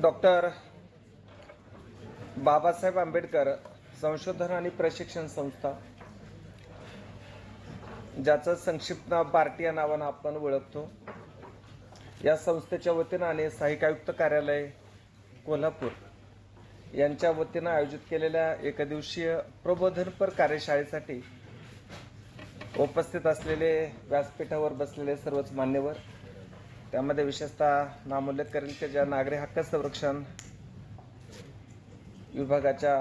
Doctor Babasaheb Ambedkar संशोधन आणि प्रशिक्षण संस्था, ज्याचं संक्षिप्त नाव बार्टी या नावानं आपण ओळखतो, या संस्थेच्या वतीनं आणि सहाय्यक आयुक्त कार्यालय कोल्हापूर यांच्या वतीनं आयोजित केलेल्या एकदिवसीय प्रबोधनपर कार्यशाळेसाठी उपस्थित असलेले, व्यासपीठावर बसलेले सर्वच मान्यवर, त्यामध्ये विशेषतः नामोल्लेख करेल की ज्या नागरी हक्क संरक्षण विभागाच्या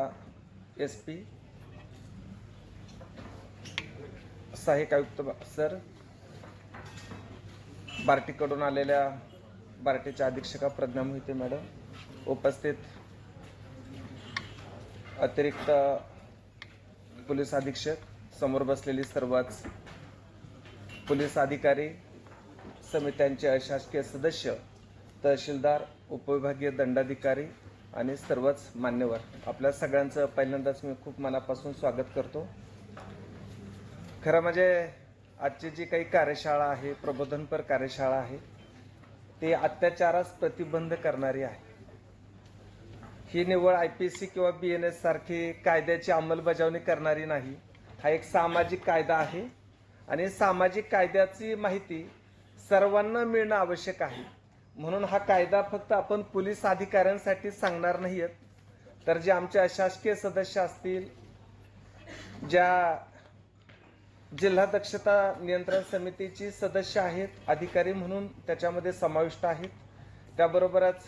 SP सहाय्यक आयुक्त सर, बार्टीकडून आलेल्या बार्टीच्या अधीक्षका प्रज्ञा मोहिते मॅडम, उपस्थित अतिरिक्त पोलीस अधीक्षक, समोर बसलेली सर्वच पोलीस अधिकारी, समित्यांचे अशासकीय सदस्य, तहसीलदार, उपविभागीय दंडाधिकारी आणि सर्वच मान्यवर, आपल्या सगळ्यांचं पहिल्यांदाच मी खूप मनापासून स्वागत करतो. खरं म्हणजे आजची जी काही कार्यशाळा आहे, प्रबोधनपर कार्यशाळा आहे, ती अत्याचारास प्रतिबंध करणारी आहे. ही निव्वळ IPC किंवा BNS सारखी कायद्याची अंमलबजावणी करणारी नाही. हा एक सामाजिक कायदा आहे आणि सामाजिक कायद्याची माहिती सर्वांना मिळणं आवश्यक आहे. म्हणून हा कायदा फक्त आपण पोलीस अधिकाऱ्यांसाठी सांगणार नाहीत, तर जे आमचे अशासकीय सदस्य असतील, ज्या जिल्हा दक्षता नियंत्रण समितीची सदस्य आहेत, अधिकारी म्हणून त्याच्यामध्ये समाविष्ट आहेत, त्याबरोबरच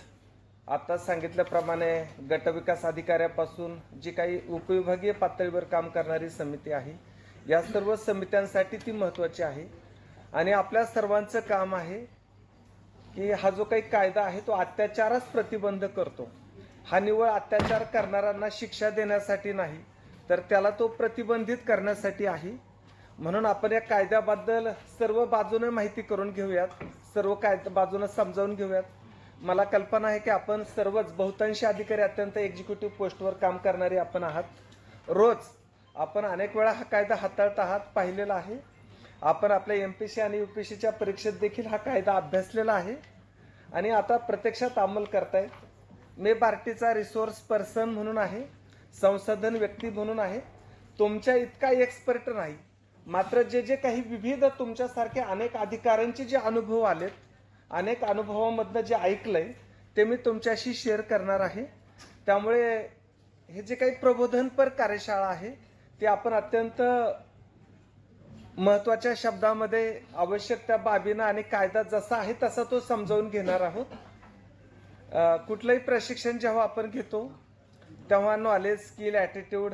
आता सांगितल्याप्रमाणे गटविकास अधिकाऱ्यापासून जी काही उपविभागीय पातळीवर काम करणारी समिती आहे, या सर्व समित्यांसाठी ती महत्त्वाची आहे. आणि आपल्या सर्वांचं काम आहे की हा जो काही कायदा आहे तो अत्याचारास प्रतिबंध करतो. हा निव्वळ अत्याचार करणाऱ्यांना शिक्षा देण्यासाठी नाही, तर त्याला तो प्रतिबंधित करण्यासाठी आहे. म्हणून आपण या कायद्याबद्दल सर्व बाजूने माहिती करून घेऊयात, सर्व बाजूने समजावून घेऊयात. मला कल्पना आहे की आपण सर्वच बहुतांशी अधिकारी अत्यंत एक्झिक्युटिव्ह पोस्टवर काम करणारे आपण आहात. रोज आपण अनेक वेळा हा कायदा हाताळत आहात, पाहिलेला आहे. आपण आपल्या MPC आणि UPCच्या परीक्षेत देखील हा कायदा अभ्यासलेला आहे आणि आता प्रत्यक्षात अंमल करतायत. मी बार्टीचा रिसोर्स पर्सन म्हणून आहे, संसाधन व्यक्ती म्हणून आहे, तुमच्या इतका एक्सपर्ट नाही. मात्र जे काही विविध तुमच्यासारख्या अनेक अधिकाऱ्यांचे जे अनुभव आलेत, अनेक अनुभवामधनं जे ऐकलंय ते मी तुमच्याशी शेअर करणार आहे. त्यामुळे हे जे काही प्रबोधनपर कार्यशाळा आहे ती आपण अत्यंत महत्त्वाच्या शब्दामध्ये आवश्यक त्या बाबींना आणि कायदा जसा आहे तसा तो समजावून घेणार आहोत. कुठलंही प्रशिक्षण जेव्हा आपण घेतो तेव्हा नॉलेज, स्किल, ॲटिट्यूड,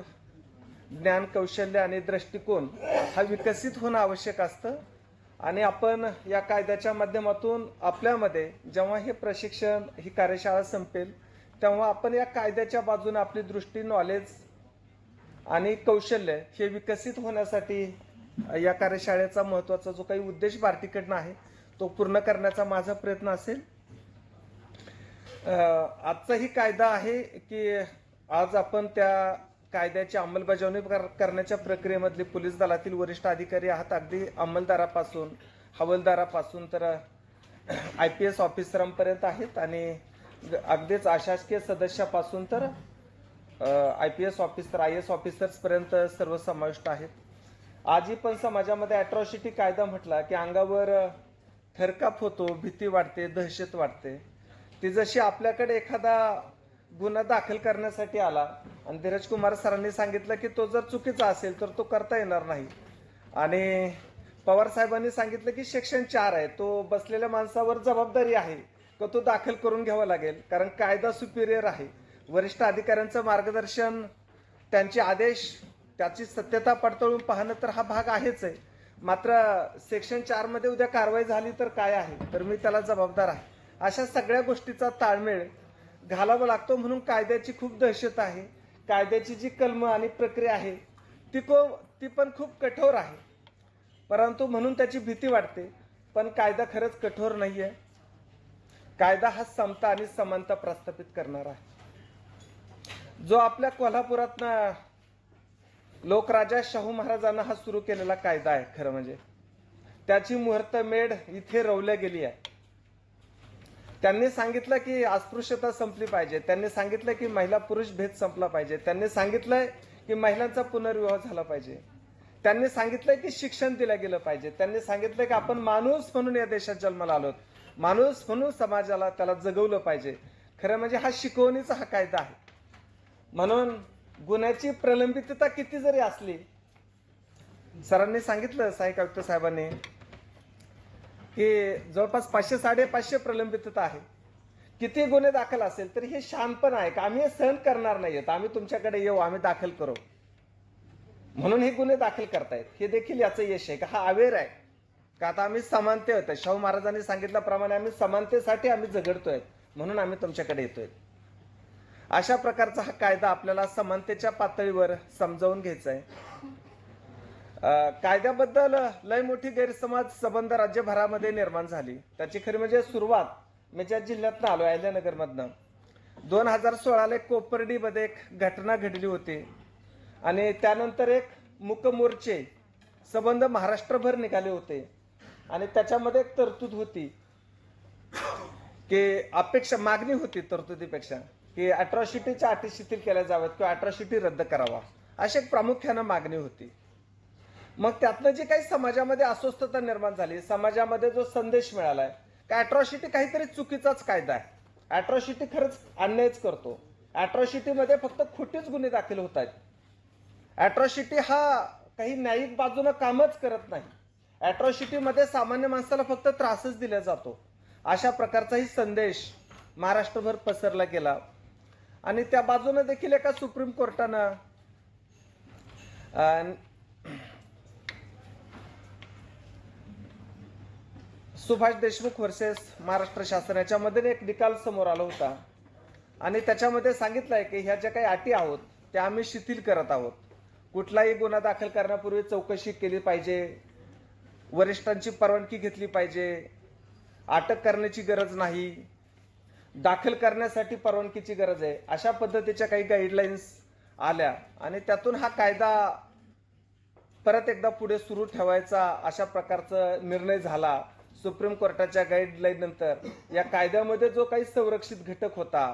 ज्ञान, कौशल्य आणि दृष्टिकोन हा विकसित होणं आवश्यक असतं. आणि आपण या कायद्याच्या माध्यमातून आपल्यामध्ये जेव्हा हे प्रशिक्षण, ही कार्यशाळा संपेल तेव्हा आपण या कायद्याच्या बाजूने आपली दृष्टी, नॉलेज आणि कौशल्य हे विकसित होण्यासाठी या कार्यशाळेचा महत्त्वाचा जो काही उद्देश बार्टीकडनं आहे तो पूर्ण करण्याचा माझा प्रयत्न असेल. आजचा ही कायदा आहे की आज आपण त्या कायद्याची अंमलबजावणी करण्याच्या प्रक्रियेमधले पोलीस दलातील वरिष्ठ अधिकारी आहात, अगदी अंमलदारापासून, हवालदारापासून तर IPS ऑफिसरांपर्यंत आहेत आणि अगदीच अशासकीय सदस्यापासून तर IPS ऑफिसर, IAS ऑफिसर्सपर्यंत सर्व समाविष्ट आहेत. आजही पण समाजामध्ये अॅट्रॉसिटी कायदा म्हटला की अंगावर थरकाप होतो, भीती वाटते, दहशत वाटते. ती जशी आपल्याकडे एखादा गुन्हा दाखल करण्यासाठी आला आणि धीरज कुमार सरांनी सांगितलं की तो जर चुकीचा असेल तर तो करता येणार नाही, आणि पवार साहेबांनी सांगितलं की Section 4 आहे, तो बसलेल्या माणसावर जबाबदारी आहे की तो दाखल करून घ्यावा लागेल, कारण कायदा सुपिरियर आहे. वरिष्ठ अधिकाऱ्यांचं मार्गदर्शन, त्यांचे आदेश, त्याची सत्यता पडताळून पाहणं तर हा भाग आहेच आहे. मात्र Section 4 मध्ये उद्या कारवाई झाली तर काय आहे, तर मी त्याला जबाबदार आहे. अशा सगळ्या गोष्टीचा ताळमेळ घालावा लागतो. म्हणून कायद्याची खूप दहशत आहे. कायद्याची जी कलमं आणि प्रक्रिया आहे ती पण खूप कठोर आहे, परंतु म्हणून त्याची भीती वाटते. पण कायदा खरंच कठोर नाहीये. कायदा हा समता आणि समानता प्रस्थापित करणारा आहे. जो आपल्या कोल्हापुरातनं लोकराजा शाहू महाराजांना हा सुरू केलेला कायदा आहे, खरं म्हणजे त्याची मुहूर्तमेढ इथे रोवल्या गेली आहे. त्यांनी सांगितलं की अस्पृश्यता संपली पाहिजे, त्यांनी सांगितलं की महिला पुरुष भेद संपला पाहिजे, त्यांनी सांगितलंय की महिलांचा पुनर्विवाह झाला पाहिजे, त्यांनी सांगितलंय की शिक्षण दिलं गेलं पाहिजे, त्यांनी सांगितलंय की आपण माणूस म्हणून या देशात जन्माला आलोत, माणूस म्हणून समाजाला त्याला जगवलं पाहिजे. खरं म्हणजे हा शिकवणीचा हा कायदा आहे. म्हणून गुन्ह्याची प्रलंबितता किती जरी असली, सरांनी सांगितलं, सहाय्यक आयुक्त साहेबांनी, की जवळपास 500-550 प्रलंबितता आहे. किती गुन्हे दाखल असेल तरी हे शहाणपण आहे का आम्ही हे सहन करणार नाहीयेत, आम्ही तुमच्याकडे येऊ, आम्ही दाखल करू म्हणून हे गुन्हे दाखल करतायत. हे देखील याचं यश आहे का हा अवेअर आहे का आता आम्ही समानते होत, शाहू महाराजांनी सांगितल्याप्रमाणे आम्ही समानतेसाठी आम्ही झगडतोय म्हणून आम्ही तुमच्याकडे येतोय. अशा प्रकारचा हा कायदा आपल्याला समानतेच्या पातळीवर समजावून घ्यायचा आहे. कायद्याबद्दल लय मोठी गैरसमज संबंध राज्यभरामध्ये निर्माण झाली. त्याची खरी म्हणजे सुरुवात मी ज्या जिल्ह्यातनं आलो, अहिल्यानगरमधनं, 2016ला कोपर्डीमध्ये एक घटना घडली होती आणि त्यानंतर एक मूक मोर्चे संबंध महाराष्ट्रभर निघाले होते आणि त्याच्यामध्ये एक तरतूद होती की अपेक्षा, मागणी होती तरतुदीपेक्षा, की अट्रॉसिटीच्या अटी शिथिल केल्या जाव्यात किंवा अट्रॉसिटी रद्द करावा, अशी एक प्रामुख्यानं मागणी होती. मग त्यातनं जी काही समाजामध्ये अस्वस्थता निर्माण झाली, समाजामध्ये जो संदेश मिळालाय की अट्रॉसिटी काहीतरी चुकीचाच कायदा आहे, अट्रॉसिटी खरंच अन्यायच करतो, अट्रॉसिटीमध्ये फक्त खोटीच गुन्हे दाखल होत आहेत, अट्रॉसिटी हा काही न्यायिक बाजूनं कामच करत नाही, अट्रॉसिटीमध्ये सामान्य माणसाला फक्त त्रासच दिला जातो, अशा प्रकारचाही संदेश महाराष्ट्रभर पसरला गेला. आणि त्या बाजूने देखील एका सुप्रीम कोर्टानं सुभाष देशमुख वर्सेस महाराष्ट्र शासन याच्यामध्ये एक निकाल समोर आला होता आणि त्याच्यामध्ये सांगितलंय की ह्या ज्या काही अटी आहोत त्या आम्ही शिथिल करत आहोत. कुठलाही गुन्हा दाखल करण्यापूर्वी चौकशी केली पाहिजे, वरिष्ठांची परवानगी घेतली पाहिजे, अटक करण्याची गरज नाही, दाखल करण्यासाठी परवानगीची गरज आहे, अशा पद्धतीच्या काही गाईडलाईन्स आल्या आणि त्यातून हा कायदा परत एकदा पुढे सुरू ठेवायचा अशा प्रकारचा निर्णय झाला. सुप्रीम कोर्टाच्या गाईडलाईन नंतर या कायद्यामध्ये जो काही संरक्षित घटक होता,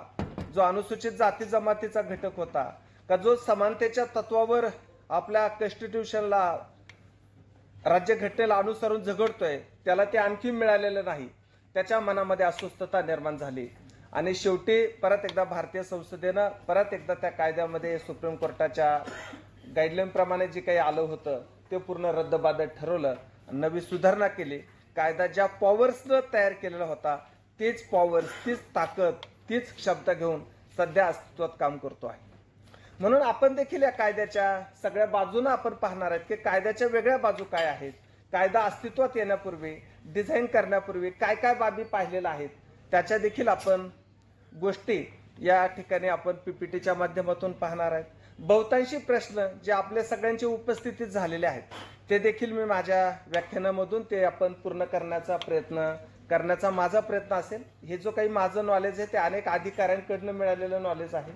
जो अनुसूचित जाती जमातीचा घटक होता, का जो समानतेच्या तत्वावर आपल्या कॉन्स्टिट्यूशनला, राज्यघटनेला अनुसरून झगडतोय, त्याला ते आणखी मिळालेलं नाही, त्याच्या मनामध्ये अस्वस्थता निर्माण झाली आणि शेवटी परत एकदा भारतीय संसदेनं परत एकदा त्या कायद्यामध्ये सुप्रीम कोर्टाच्या गाईडलाईन प्रमाणे जे काही आलं होतं ते पूर्ण रद्दबातल ठरवलं, नवी सुधारणा केली. कायदा ज्या पॉवर्सनं तयार केलेला होता तेच पॉवर्स, तीच ताकद, तीच क्षमता घेऊन सध्या अस्तित्वात काम करतो आहे. म्हणून आपण देखील या कायद्याच्या सगळ्या बाजूनं आपण पाहणार आहेत की कायद्याच्या वेगळ्या बाजू काय आहेत, कायदा अस्तित्वात येण्यापूर्वी, डिझाईन करण्यापूर्वी काय काय बाबी पाहिलेल्या आहेत, त्याच्या देखील आपण गोष्टी या ठिकाणी आपण पीपीटीच्या माध्यमातून पाहणार आहेत. बहुतांशी प्रश्न जे आपल्या सगळ्यांच्या उपस्थितीत झालेले आहेत ते देखील मी माझ्या व्याख्यानामधून ते आपण पूर्ण करण्याचा माझा प्रयत्न असेल. हे जो काही माझं नॉलेज आहे ते अनेक अधिकाऱ्यांकडनं मिळालेलं नॉलेज आहे,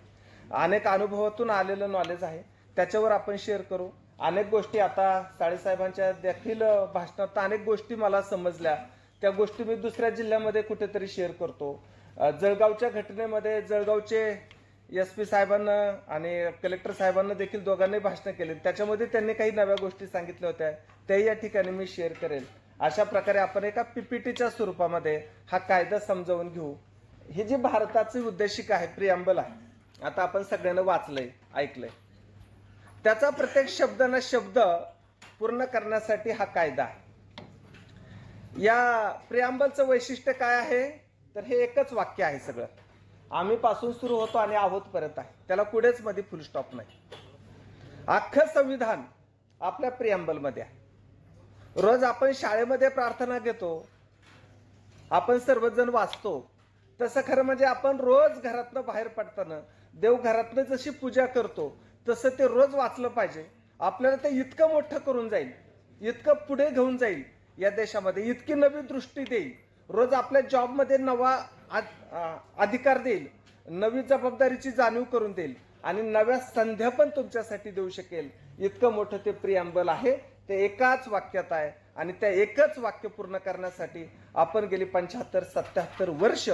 अनेक अनुभवातून आलेलं नॉलेज आहे, त्याच्यावर आपण शेअर करू. अनेक गोष्टी आता साळेसाहेबांच्या देखील भाषणात अनेक गोष्टी मला समजल्या, त्या गोष्टी मी दुसऱ्या जिल्ह्यामध्ये कुठेतरी शेअर करतो. जळगावच्या घटनेमध्ये जळगावचे SP साहेबांना आणि कलेक्टर साहेबांना देखील दोघांनी भाषण केले, त्याच्यामध्ये त्यांनी काही नव्या गोष्टी सांगितल्या होत्या, त्याही या ठिकाणी मी शेअर करेल. अशा प्रकारे आपण एका पीपीटीच्या स्वरूपामध्ये हा कायदा समजावून घेऊ. ही जी भारताची उद्देशिका आहे, प्रिअम्बल आहे, आता आपण सगळ्यांना वाचलंय, ऐकलंय, त्याचा प्रत्येक शब्द ना शब्द पूर्ण करण्यासाठी हा कायदा आहे. या प्रिअम्बलचं वैशिष्ट्य काय आहे तर हे एकच वाक्य आहे, सगळं आम्ही पासून सुरू होतो आणि आहोत परत आहे, त्याला कुठेच मध्ये फुल स्टॉप नाही. अख्खं संविधान आपल्या प्रिअम्बलमध्ये आहे. रोज आपण शाळेमध्ये प्रार्थना घेतो, आपण सर्वजण वाचतो, तसं खरं म्हणजे आपण रोज घरातनं बाहेर पडताना देवघरातनं जशी पूजा करतो तसं ते रोज वाचलं पाहिजे. आपल्याला ते इतकं मोठं करून जाईल, इतकं पुढे घेऊन जाईल या देशामध्ये, इतकी नवी दृष्टी देईल, रोज आपल्या जॉबमध्ये नवा अधिकार देईल, नवी जबाबदारीची जाणीव करून देईल आणि नव्या संध्या पण तुमच्यासाठी देऊ शकेल. इतकं मोठं ते प्रिअम्बल आहे, ते एकाच वाक्यात आहे आणि त्या एकच वाक्य पूर्ण करण्यासाठी आपण गेली 75-77 वर्ष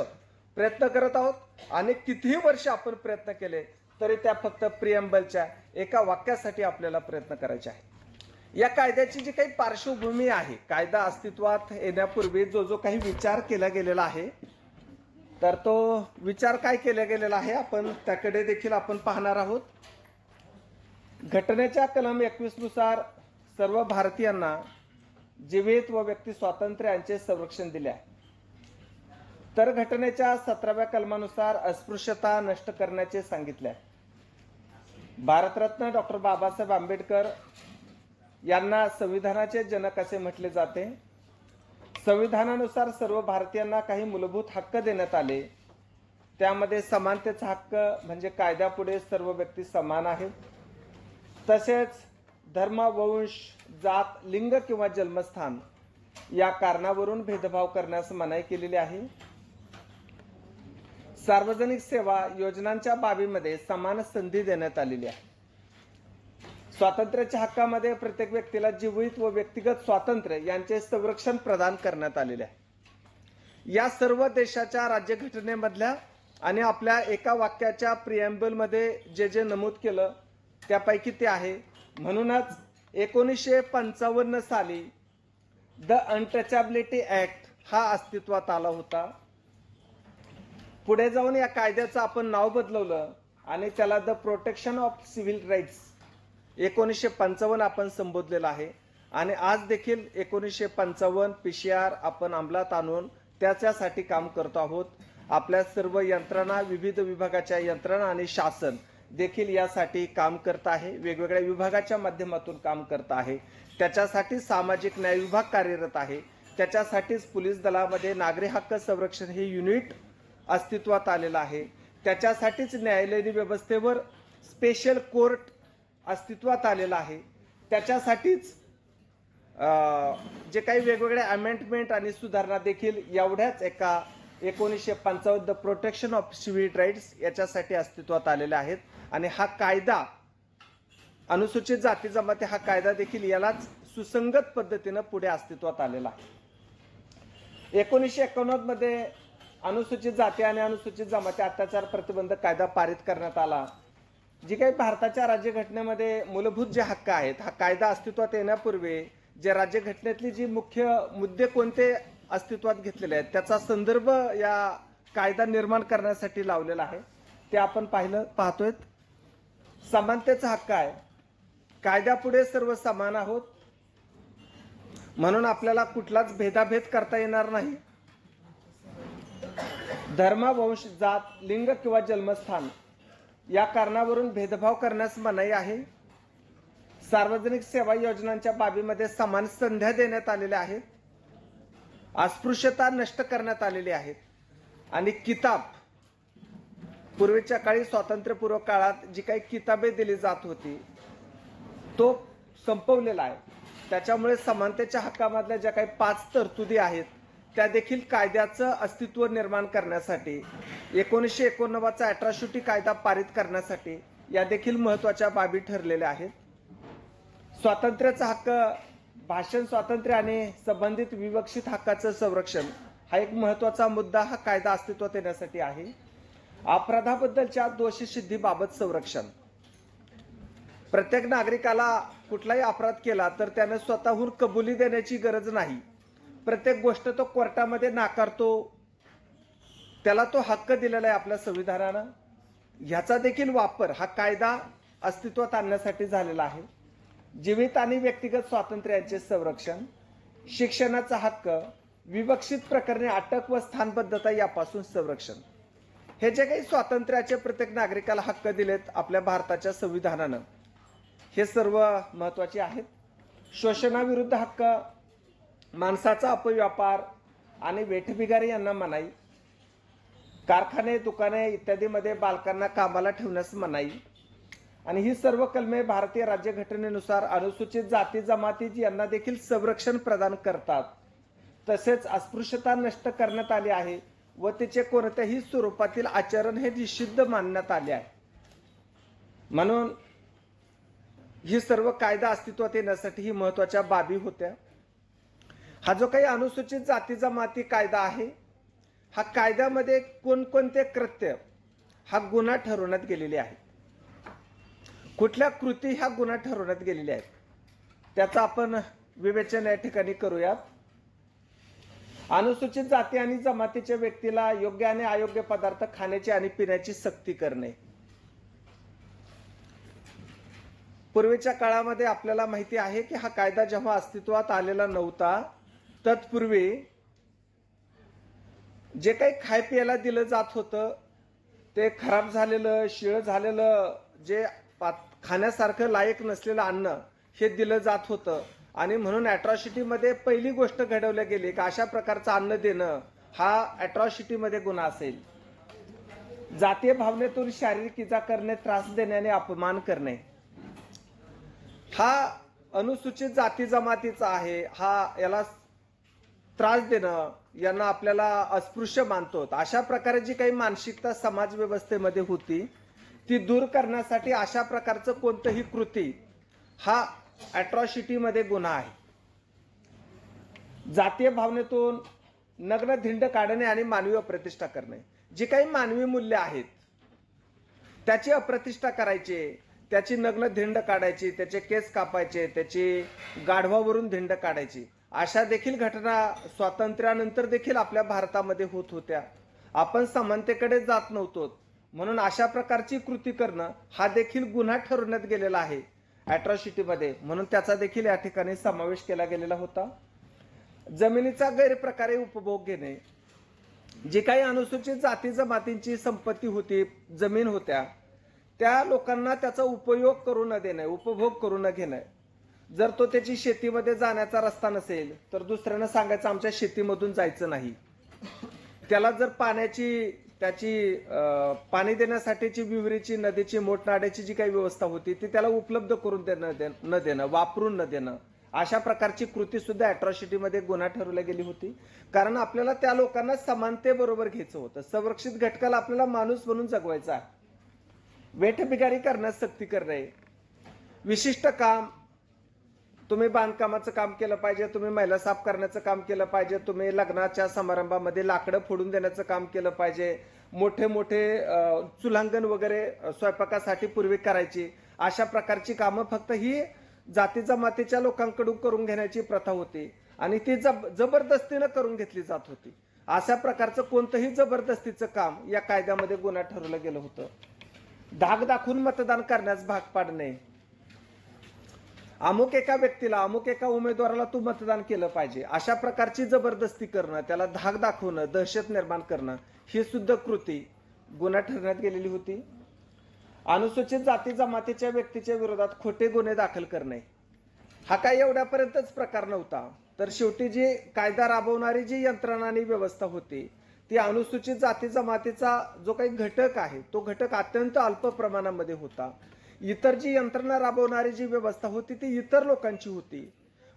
प्रयत्न करत आहोत आणि कितीही वर्ष आपण प्रयत्न केले तरी त्या फक्त प्रिएम्बलच्या एका वाक्यासाठी आपल्याला प्रयत्न करायचे आहे. या कायद्याची जी काही पार्श्वभूमी आहे, कायदा अस्तित्वात येण्यापूर्वी जो काही विचार केला गेलेला आहे, तर तो विचार काय केला गेलेला आहे आपण त्याकडे देखील आपण पाहणार आहोत. घटनेच्या कलम 21 नुसार सर्व भारतीयांना जीवित व व्यक्ती स्वातंत्र्य यांचे संरक्षण दिले आहे. तर घटनेच्या 17व्या कलमानुसार अस्पृश्यता नष्ट करण्याचे सांगितले आहे. भारतरत्न डॉक्टर बाबासाहेब आंबेडकर यांना संविधानाचे जनक असे म्हटले जाते. संविधानानुसार सर्व भारतीयांना काही मूलभूत हक्क देण्यात आले. त्यामध्ये समानतेचा हक्क म्हणजे कायद्यापुढे सर्व व्यक्ती समान आहेत. तसेच धर्म, वंश, जात, लिंग किंवा जन्मस्थान या कारणावरून भेदभाव करण्यास मनाई केलेली आहे. सार्वजनिक सेवा योजनांच्या बाबीमध्ये समान संधी देण्यात आलेली आहे. स्वातंत्र्याच्या हक्कामध्ये प्रत्येक व्यक्तीला जीवित व व्यक्तिगत स्वातंत्र्य यांचे संरक्षण प्रदान करण्यात आलेले आहे. या सर्व देशाच्या राज्यघटनेमधल्या आणि आपल्या एका वाक्याच्या प्रिएम्बलमध्ये जे नमूद केलं त्यापैकी ते आहे. म्हणूनच 1955 साली द अनटचॅबिलिटी ऍक्ट हा अस्तित्वात आला होता. पुढे जाऊन या कायद्याचं आपण नाव बदलवलं आणि त्याला the protection of civil rights 1955 आपण संबोधलेलं आहे. आणि आज देखील 1955 PCR आपण अंमलात आणून त्याच्यासाठी काम करतो आहोत. आपल्या सर्व यंत्रणा, विविध विभागाच्या यंत्रणा आणि शासन देखील यासाठी काम करत आहे. वेगवेगळ्या विभागाच्या माध्यमातून काम करत आहे. त्याच्यासाठी सामाजिक न्याय विभाग कार्यरत आहे. त्याच्यासाठीच पोलीस दलामध्ये नागरी हक्क संरक्षण हे युनिट अस्तित्वात आलेलं आहे. त्याच्यासाठीच न्यायालयीन व्यवस्थेवर स्पेशल कोर्ट अस्तित्वात आलेला आहे. त्याच्यासाठीच जे काही वेगवेगळे अमेंडमेंट आणि सुधारणा देखील एवढ्याच एका 1955 the protection of civil rights याच्यासाठी अस्तित्वात आलेले आहेत. आणि हा कायदा अनुसूचित जाती जमाती हा कायदा देखील यालाच सुसंगत पद्धतीनं पुढे अस्तित्वात आलेला आहे. 1989 मध्ये अनुसूचित जाती आणि अनुसूचित जमाती अत्याचार प्रतिबंधक कायदा पारित करण्यात आला. जी काही भारताच्या राज्यघटनेमध्ये मूलभूत जे हक्क आहेत, हा कायदा अस्तित्वात येण्यापूर्वी जे राज्यघटनेतली जी मुख्य मुद्दे कोणते अस्तित्वात घेतलेले आहेत त्याचा संदर्भ या कायदा निर्माण करण्यासाठी लावलेला आहे. ते आपण पाहतोय. समानतेचा हक्क आहे. कायद्यापुढे सर्व समान आहोत म्हणून आपल्याला कुठलाच भेदाभेद करता येणार नाही. धर्म, वंश, जात, लिंग किंवा जन्मस्थान या कारणावरून भेदभाव करण्यास मनाई आहे. सार्वजनिक सेवा योजनांच्या बाबीमध्ये समान संध्या देण्यात आलेल्या आहेत. अस्पृश्यता नष्ट करण्यात आलेली आहे. आणि किताब पूर्वीच्या काळी स्वातंत्र्यपूर्व काळात जी काही किताबे दिली जात होती तो संपवलेला आहे. त्याच्यामुळे समानतेच्या हक्कामधल्या ज्या काही 5 तरतुदी आहेत त्या देखील कायद्याचं अस्तित्व निर्माण करण्यासाठी 1989 चा अॅट्रॉसिटी कायदा पारित करण्यासाठी या देखील महत्त्वाच्या बाबी ठरलेल्या आहेत. स्वातंत्र्याचा हक्क, भाषण स्वातंत्र्य आणि संबंधित विवक्षित हक्काचं संरक्षण हा एक महत्त्वाचा मुद्दा हा कायदा अस्तित्वात येण्यासाठी आहे. अपराधाबद्दलच्या दोषी सिद्धीबाबत संरक्षण. प्रत्येक नागरिकाला कुठलाही अपराध केला तर त्याने स्वतःहून कबुली देण्याची गरज नाही. प्रत्येक गोष्ट तो कोर्टामध्ये नाकारतो. त्याला तो हक्क दिलेला आहे आपल्या संविधानानं. ह्याचा देखील वापर हा कायदा अस्तित्वात आणण्यासाठी झालेला आहे. जीवित आणि व्यक्तिगत स्वातंत्र्य यांचे संरक्षण, शिक्षणाचा हक्क, विवक्षित प्रकरणे अटक व स्थानबद्धता यापासून संरक्षण. हे जे काही स्वातंत्र्याचे प्रत्येक नागरिकाला हक्क दिलेत आपल्या भारताच्या संविधानानं हे सर्व महत्त्वाचे आहेत. शोषणाविरुद्ध हक्क, माणसाचा अपव्यापार आणि वेठबिगारी यांना मनाई, कारखाने, दुकाने इत्यादीमध्ये बालकांना कामाला ठेवण्यास मनाई. आणि ही सर्व कलमे भारतीय राज्यघटनेनुसार अनुसूचित जाती जमाती यांना देखील संरक्षण प्रदान करतात. तसेच अस्पृश्यता नष्ट करण्यात आली आहे व तिचे कोणत्याही स्वरूपातील आचरण हे निषिद्ध मानण्यात आले आहे. म्हणून ही सर्व कायदा अस्तित्वात येण्यासाठी ही महत्त्वाच्या बाबी होत्या. हा जो काही अनुसूचित जाती जमाती कायदा आहे हा कायद्यामध्ये कोणकोणते कृत्य हा गुन्हा ठरवण्यात गेलेले आहे, कुठल्या कृती ह्या गुन्हा ठरवण्यात गेलेल्या आहेत, त्याचं आपण विवेचन या ठिकाणी करूयात. अनुसूचित जाती आणि जमातीच्या व्यक्तीला योग्य आणि अयोग्य पदार्थ खाण्याची आणि पिण्याची सक्ती करणे. पूर्वीच्या काळामध्ये आपल्याला माहिती आहे की हा कायदा जेव्हा अस्तित्वात आलेला नव्हता, तत्पूर्वी जे काही खाय प्यायला दिलं जात होतं ते खराब झालेलं, शिळ झालेलं, जे खाण्यासारखं लायक नसलेलं अन्न हे दिलं जात होतं. आणि म्हणून अॅट्रॉसिटीमध्ये पहिली गोष्ट घडवल्या गेली की अशा प्रकारचं अन्न देणं हा अॅट्रॉसिटीमध्ये गुन्हा असेल. जातीय भावनेतून शारीरिक इजा करणे, त्रास देणे आणि अपमान करणे हा अनुसूचित जाती जमातीचा आहे. याला त्रास देणं, यांना आपल्याला अस्पृश्य मानतो. अशा प्रकारे जी काही मानसिकता समाज व्यवस्थेमध्ये होती ती दूर करण्यासाठी अशा प्रकारचं कोणतंही कृती हा अॅट्रॉसिटीमध्ये गुन्हा आहे. जातीय भावनेतून नग्न धिंड काढणे आणि मानवी अप्रतिष्ठा करणे, जी काही मानवी मूल्य आहेत त्याची अप्रतिष्ठा करायची, त्याची नग्न धिंड काढायची, त्याचे केस कापायचे, त्याची गाढवावरून धिंड काढायची, अशा देखील घटना स्वातंत्र्यानंतर देखील आपल्या भारतामध्ये होत होत्या. आपण समानतेकडे जात नव्हतो, म्हणून अशा प्रकारची कृती करणं हा देखील गुन्हा ठरवण्यात गेलेला आहे अॅट्रॉसिटीमध्ये. म्हणून त्याचा देखील या ठिकाणी समावेश केला गेलेला होता. जमिनीचा गैरप्रकारे उपभोग घेणे, जी काही अनुसूचित जाती जमातींची संपत्ती होती, जमीन होत्या, त्या लोकांना त्याचा उपयोग करू न देणे, उपभोग करू न घेणे. जर तो त्याची शेतीमध्ये जाण्याचा रस्ता नसेल तर दुसऱ्यांना सांगायचं आमच्या शेतीमधून जायचं नाही. त्याला जर पाणी देण्यासाठीची विहिरीची, नदीची, मोठनाड्याची जी काही व्यवस्था होती ती त्याला उपलब्ध करून न देणं, वापरून न देणं, अशा प्रकारची कृती सुद्धा अॅट्रॉसिटीमध्ये गुन्हा ठरवली गेली होती. कारण आपल्याला त्या लोकांना समानतेबरोबर घ्यायचं होतं. संरक्षित घटकाला आपल्याला माणूस म्हणून जगवायचा आहे. वेठबिगारी करण्यास सक्ती करणे, विशिष्ट काम, तुम्ही बांधकामाचं काम केलं पाहिजे, तुम्ही मैला साफ करण्याचं काम केलं पाहिजे, तुम्ही लग्नाच्या समारंभामध्ये लाकडं फोडून देण्याचं काम केलं पाहिजे, मोठे मोठे चुलांगण वगैरे स्वयंपाकासाठी पूर्वी करायची, अशा प्रकारची कामं फक्त ही जाती जमातीच्या लोकांकडून करून घेण्याची प्रथा होती आणि ती जबरदस्तीनं करून घेतली जात होती. अशा प्रकारचं कोणतंही जबरदस्तीचं काम या कायद्यामध्ये गुन्हा ठरवलं गेलं होतं. धाक दाखवून मतदान करण्यास भाग पाडणे, अमुक एका व्यक्तीला, अमुक एका उमेदवाराला तू मतदान केलं पाहिजे, अशा प्रकारची जबरदस्ती करणं, त्याला धाक दाखवणं, दहशत निर्माण करणं, ही सुद्धा कृती गुन्हा ठरवण्यात गेलेली होती. अनुसूचित जाती जमातीच्या व्यक्तीच्या विरोधात खोटे गुन्हे दाखल करणे, हा काही एवढ्यापर्यंतच प्रकार नव्हता. तर शेवटी जी कायदा राबवणारी जी यंत्रणा आणि व्यवस्था होती ती अनुसूचित जाती जमातीचा जो काही घटक आहे तो घटक अत्यंत अल्प प्रमाणामध्ये होता. इतर जी यंत्रणा राबवणारी जी व्यवस्था होती ती इतर लोकांची होती.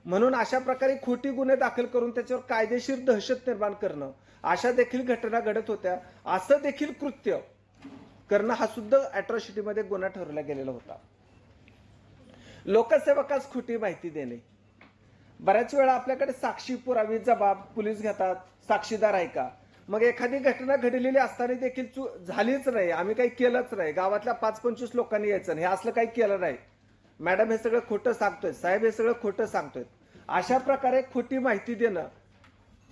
म्हणून अशा प्रकारे खोटी गुन्हे दाखल करून त्याच्यावर कायदेशीर दहशत निर्माण करणं, अशा देखील घटना घडत होत्या. असं देखील कृत्य करणं हा सुद्धा अॅट्रॉसिटीमध्ये गुन्हा ठरवला गेलेला होता. लोकसेवकास खोटी माहिती देणे, बऱ्याच वेळा आपल्याकडे साक्षी, पुरावी, जबाब पोलीस घेतात, साक्षीदार आहे का, मग एखादी घटना घडलेली असताना देखील झालीच नाही, आम्ही काही केलंच नाही, गावातल्या 5-25 लोकांनी यायचं नाही, हे असलं काही केलं नाही, मॅडम हे सगळं खोटं सांगतोय, साहेब हे सगळं खोटं सांगतोय, अशा प्रकारे खोटी माहिती देणं,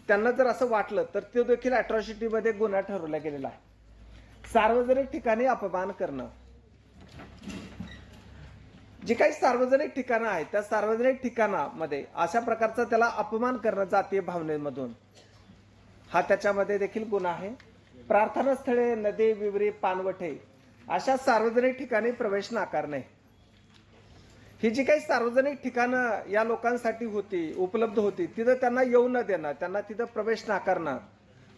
त्यांना जर असं वाटलं तर ते देखील अॅट्रॉसिटीमध्ये गुन्हा ठरवला गेलेला आहे. सार्वजनिक ठिकाणी अपमान करणं, जी काही सार्वजनिक ठिकाणं आहेत त्या सार्वजनिक ठिकाणामध्ये अशा प्रकारचा त्याला अपमान करणं जातीय भावनेमधून, हा त्याच्यामध्ये देखील गुन्हा आहे. प्रार्थना स्थळे, नदी, विहिरी, पानवठे अशा सार्वजनिक ठिकाणी प्रवेश नाकारणे, ही जी काही सार्वजनिक ठिकाणं या लोकांसाठी होती, उपलब्ध होती, तिथं त्यांना येऊ न देणं, त्यांना तिथं प्रवेश नाकारणं.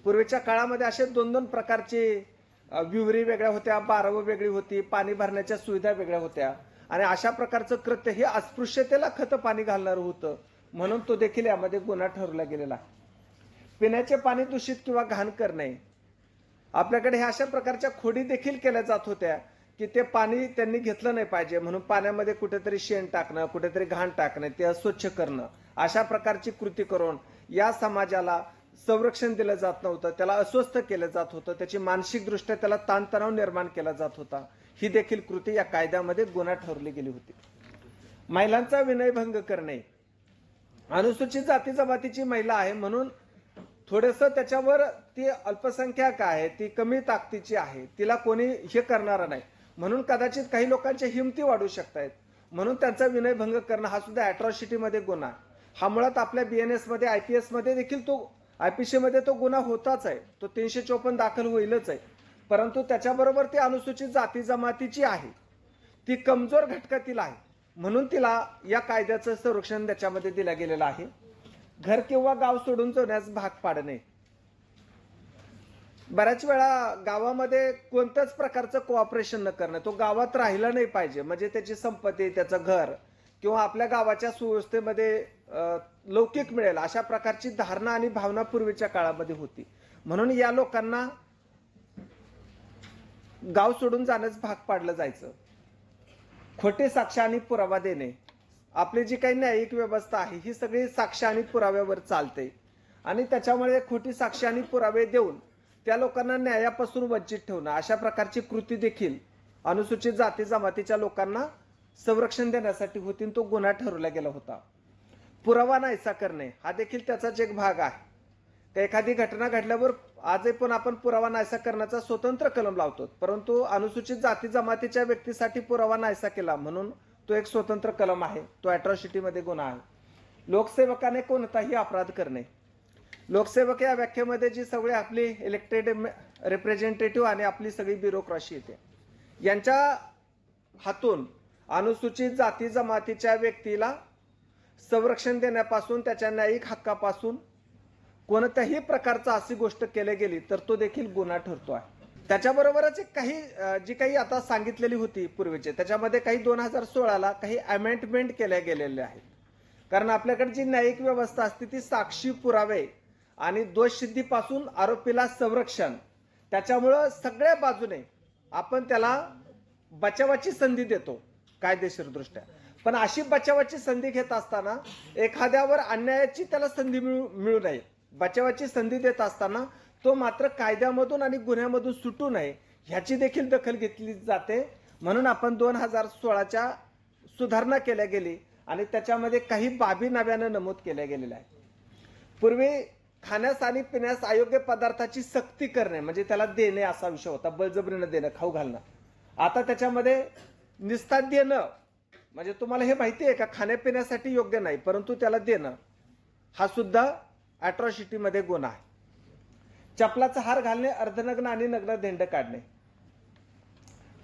पूर्वीच्या काळामध्ये असे 2-2 प्रकारचे विहिरी वेगळ्या होत्या, बारवं वेगळी होती, पाणी भरण्याच्या सुविधा वेगळ्या होत्या आणि अशा प्रकारचं कृत्य हे अस्पृश्यतेला खतं पाणी घालणारं होतं. म्हणून तो देखील यामध्ये गुन्हा ठरवला गेलेला आहे. पिण्याचे पाणी दूषित किंवा घाण करणे, आपल्याकडे ह्या अशा प्रकारच्या खोडी देखील केल्या जात होत्या की ते पाणी त्यांनी घेतलं नाही पाहिजे म्हणून पाण्यामध्ये कुठेतरी शेण टाकणं, कुठेतरी घाण टाकणं, ते अस्वच्छ करणं, अशा प्रकारची कृती करून या समाजाला संरक्षण दिलं जात नव्हतं, त्याला अस्वस्थ केलं जात होतं, त्याची मानसिकदृष्ट्या त्याला ताणतणाव निर्माण केला जात होता, ही देखील कृती या कायद्यामध्ये गुन्हा ठरवली गेली होती. महिलांचा विनयभंग करणे, अनुसूचित जाती जमातीची महिला आहे म्हणून थोडंसं त्याच्यावर ती अल्पसंख्याक आहे, ती कमी ताकदीची आहे, तिला कोणी हे करणार नाही म्हणून कदाचित काही लोकांच्या हिमती वाढू शकतात, म्हणून त्यांचा विनयभंग करणं हा सुद्धा अॅट्रॉसिटीमध्ये गुन्हा. हा मुळात आपल्या BNS मध्ये IPS मध्ये देखील तो IPC मध्ये तो गुन्हा होताच आहे, तो 354 दाखल होईलच आहे. परंतु त्याच्याबरोबर ती अनुसूचित जाती जमातीची आहे, ती कमजोर घटकातील आहे म्हणून तिला या कायद्याचं संरक्षण त्याच्यामध्ये दिलं गेलेलं आहे. घर किंवा गाव सोडून जाण्यास भाग पाडणे, बऱ्याच वेळा गावामध्ये कोणत्याच प्रकारचं कोऑपरेशन न करणं, तो गावात राहिला नाही पाहिजे म्हणजे त्याची संपत्ती, त्याचं घर किंवा आपल्या गावाच्या सुव्यवस्थेमध्ये लौकिक मिळेल अशा प्रकारची धारणा आणि भावना पूर्वीच्या काळामध्ये होती. म्हणून या लोकांना गाव सोडून जाण्यास भाग पाडलं जायचं. खोटे साक्ष आणि पुरावा देणे, आपली जी काही न्यायिक व्यवस्था आहे ही सगळी साक्ष आणि पुराव्यावर चालते आणि त्याच्यामुळे खोटी साक्ष आणि पुरावे देऊन त्या लोकांना न्यायापासून वंचित ठेवणं, अशा प्रकारची कृती देखील अनुसूचित जाती जमातीच्या लोकांना संरक्षण देण्यासाठी होती, तो गुन्हा ठरवला गेला होता. पुरावा नाहीसा करणे हा देखील त्याचाच एक भाग आहे. एखादी घटना घडल्यावर आजही पण आपण पुरावा नाहीसा करण्याचा स्वतंत्र कलम लावतो, परंतु अनुसूचित जाती जमातीच्या व्यक्तीसाठी पुरावा नाहीसा केला म्हणून तो एक स्वतंत्र कलम आहे, तो अॅट्रॉसिटीमध्ये गुन्हा आहे. लोकसेवकाने कोणताही अपराध करणे, लोकसेवक या व्याख्येमध्ये जी सगळी आपली इलेक्टेड रिप्रेझेंटेटिव्ह आणि आपली सगळी ब्युरोक्रॅसी येते, यांच्या हातून अनुसूचित जाती जमातीच्या व्यक्तीला संरक्षण देण्यापासून, त्याच्या न्यायिक हक्कापासून कोणत्याही प्रकारचं अशी गोष्ट केली गेली तर तो देखील गुन्हा ठरतो आहे. त्याच्याबरोबरच काही जी काही आता सांगितलेली होती पूर्वीचे, त्याच्यामध्ये काही 2016ला काही अमेंडमेंट केल्या गेलेल्या आहेत. कारण आपल्याकडे जी न्यायिक व्यवस्था असते ती साक्षी पुरावे आणि दोषसिद्धीपासून आरोपीला संरक्षण, त्याच्यामुळं सगळ्या बाजूने आपण त्याला बचावाची संधी देतो कायदेशीर दृष्ट्या. पण अशी बचावाची संधी घेत असताना एखाद्यावर अन्यायाची त्याला संधी मिळू नये, बचावाची संधी देत असताना तो मात्र कायद्यामधून आणि गुन्ह्यामधून सुटू नये ह्याची देखील दखल घेतली जाते. म्हणून आपण 2016च्या सुधारणा केल्या गेली आणि त्याच्यामध्ये काही बाबी नव्यानं नमूद केल्या गेलेल्या आहेत. पूर्वी खाण्यास आणि पिण्यास अयोग्य पदार्थाची सक्ती करणे म्हणजे त्याला देणे असा विषय होता, बळजबरीनं देणं, खाऊ घालणं. आता त्याच्यामध्ये निस्तार देणं म्हणजे तुम्हाला हे माहिती आहे का, खाण्यापिण्यासाठी योग्य नाही परंतु त्याला देणं हा सुद्धा अॅट्रॉसिटीमध्ये गुन्हा आहे. चपलाचा हार घालणे, अर्धनग्न आणि नग्न धेंड काढणे.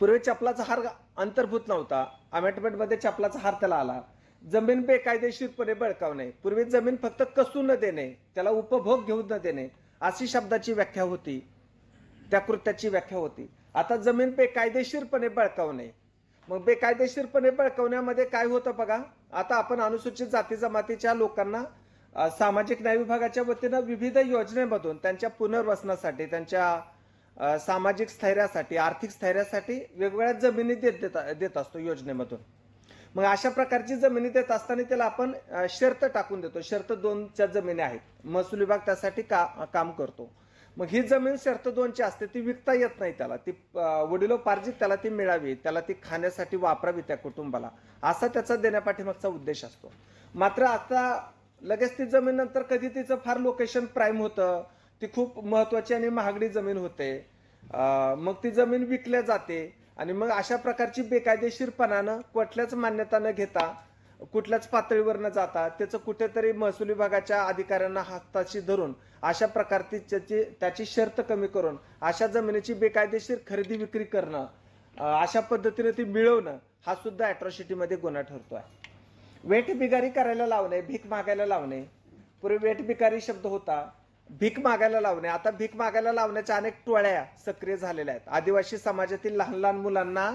पूर्वी चपलाचा हार अंतर्भूत नव्हता, अमेंडमेंटमध्ये चपलाचा हार त्याला आला. जमीन बेकायदेशीरपणे बळकावणे, पूर्वी जमीन फक्त कसून न देणे, त्याला उपभोग घेऊन न देणे अशी शब्दाची व्याख्या होती, त्या कृत्याची व्याख्या होती. आता जमीन बेकायदेशीरपणे बळकावणे, मग बेकायदेशीरपणे बळकावण्यामध्ये काय होतं बघा. आता आपण अनुसूचित जाती जमातीच्या लोकांना सामाजिक न्याय विभागाच्या वतीनं विविध योजनेमधून त्यांच्या पुनर्वसनासाठी, त्यांच्या सामाजिक स्थैर्यासाठी, आर्थिक स्थैर्यासाठी वेगवेगळ्या जमिनी देत असतो योजनेमधून. मग अशा प्रकारची जमिनी देत असताना त्याला आपण शर्त टाकून देतो. शर्त 2च्या जमिनी आहेत, महसूल विभाग त्यासाठी काम करतो. मग ही जमीन शर्त 2ची असते, ती विकता येत नाही त्याला, ती वडिलोपार्जित त्याला ती मिळावी, त्याला ती खाण्यासाठी वापरावी त्या कुटुंबाला, असा त्याचा देण्यापाठीमागचा उद्देश असतो. मात्र आता लगेच ती जमीन नंतर कधी तिचं फार लोकेशन प्राईम होतं, ती खूप महत्वाची आणि महागडी जमीन होते, मग ती जमीन विकल्या जाते आणि मग अशा प्रकारची बेकायदेशीरपणानं कुठल्याच मान्यता न घेता, कुठल्याच पातळीवर न जाता त्याचं कुठेतरी महसूल विभागाच्या अधिकाऱ्यांना हाताशी धरून अशा प्रकारची त्याची शर्त कमी करून अशा जमिनीची बेकायदेशीर खरेदी विक्री करणं, अशा पद्धतीने ती मिळवणं हा सुद्धा अॅट्रॉसिटीमध्ये गुन्हा ठरतो आहे. वेठ बिगारी करायला लावणे, भीक मागायला लावणे. पूर्वी वेठ बिगारी शब्द होता, भीक मागायला लावणे. आता भीक मागायला लावण्याच्या अनेक टोळ्या सक्रिय झालेल्या आहेत. आदिवासी समाजातील लहान लहान मुलांना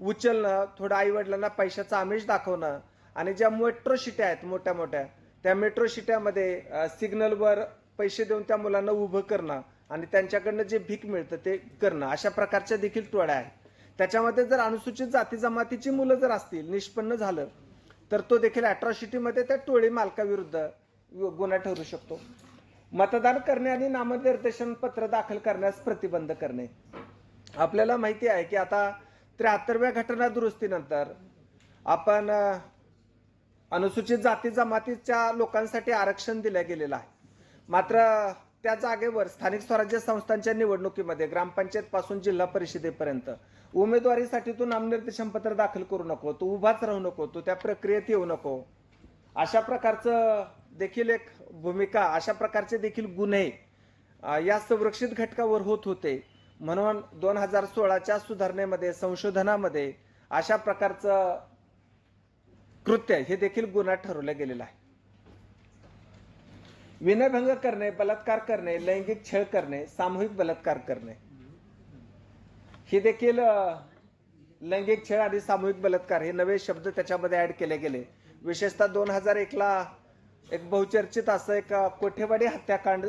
उचलणं, थोडं आई वडिलांना पैशाचं आमिष दाखवणं आणि ज्या मेट्रो सिट्या आहेत मोठ्या मोठ्या, त्या मेट्रो सिट्यामध्ये सिग्नलवर पैसे देऊन त्या मुलांना उभं करणं आणि त्यांच्याकडनं जे भीक मिळतं ते करणं, अशा प्रकारच्या देखील टोळ्या आहेत. त्याच्यामध्ये जर अनुसूचित जाती जमातीची मुलं जर असतील, निष्पन्न झालं तर तो देखील अॅट्रॉसिटीमध्ये त्या टोळी मालकाविरुद्ध गुन्हा ठरू शकतो. मतदान करणे आणि नामनिर्देशन पत्र दाखल करण्यास प्रतिबंध करणे. आपल्याला माहिती आहे की आता 73व्या घटना दुरुस्तीनंतर आपण अनुसूचित जाती जमातीच्या लोकांसाठी आरक्षण दिलं गेलेलं आहे. मात्र त्या जागेवर स्थानिक स्वराज्य संस्थांच्या निवडणुकीमध्ये ग्रामपंचायत पासून जिल्हा परिषदेपर्यंत उमेदवारीसाठी तू नामनिर्देशन पत्र दाखल करू नको, तू उभाच राहू नको, तू त्या प्रक्रियेत येऊ नको, अशा प्रकारचं देखील एक भूमिका, अशा प्रकारचे देखील गुन्हे या संरक्षित घटकावर होत होते. म्हणून 2016च्या सुधारणेमध्ये, संशोधनामध्ये अशा प्रकारचं कृत्य हे देखील गुन्हा ठरवलं गेलेलं आहे. विनयभंग करणे, बलात्कार करणे, लैंगिक छळ करणे, सामूहिक बलात्कार करणे, हे देखील लैंगिक छळ आणि सामूहिक बलात्कार हे नवे शब्द त्याच्यामध्ये ऍड केले गेले. विशेषतः 2001ला एक बहुचर्चित असं एक कोठेवाडी हत्याकांड,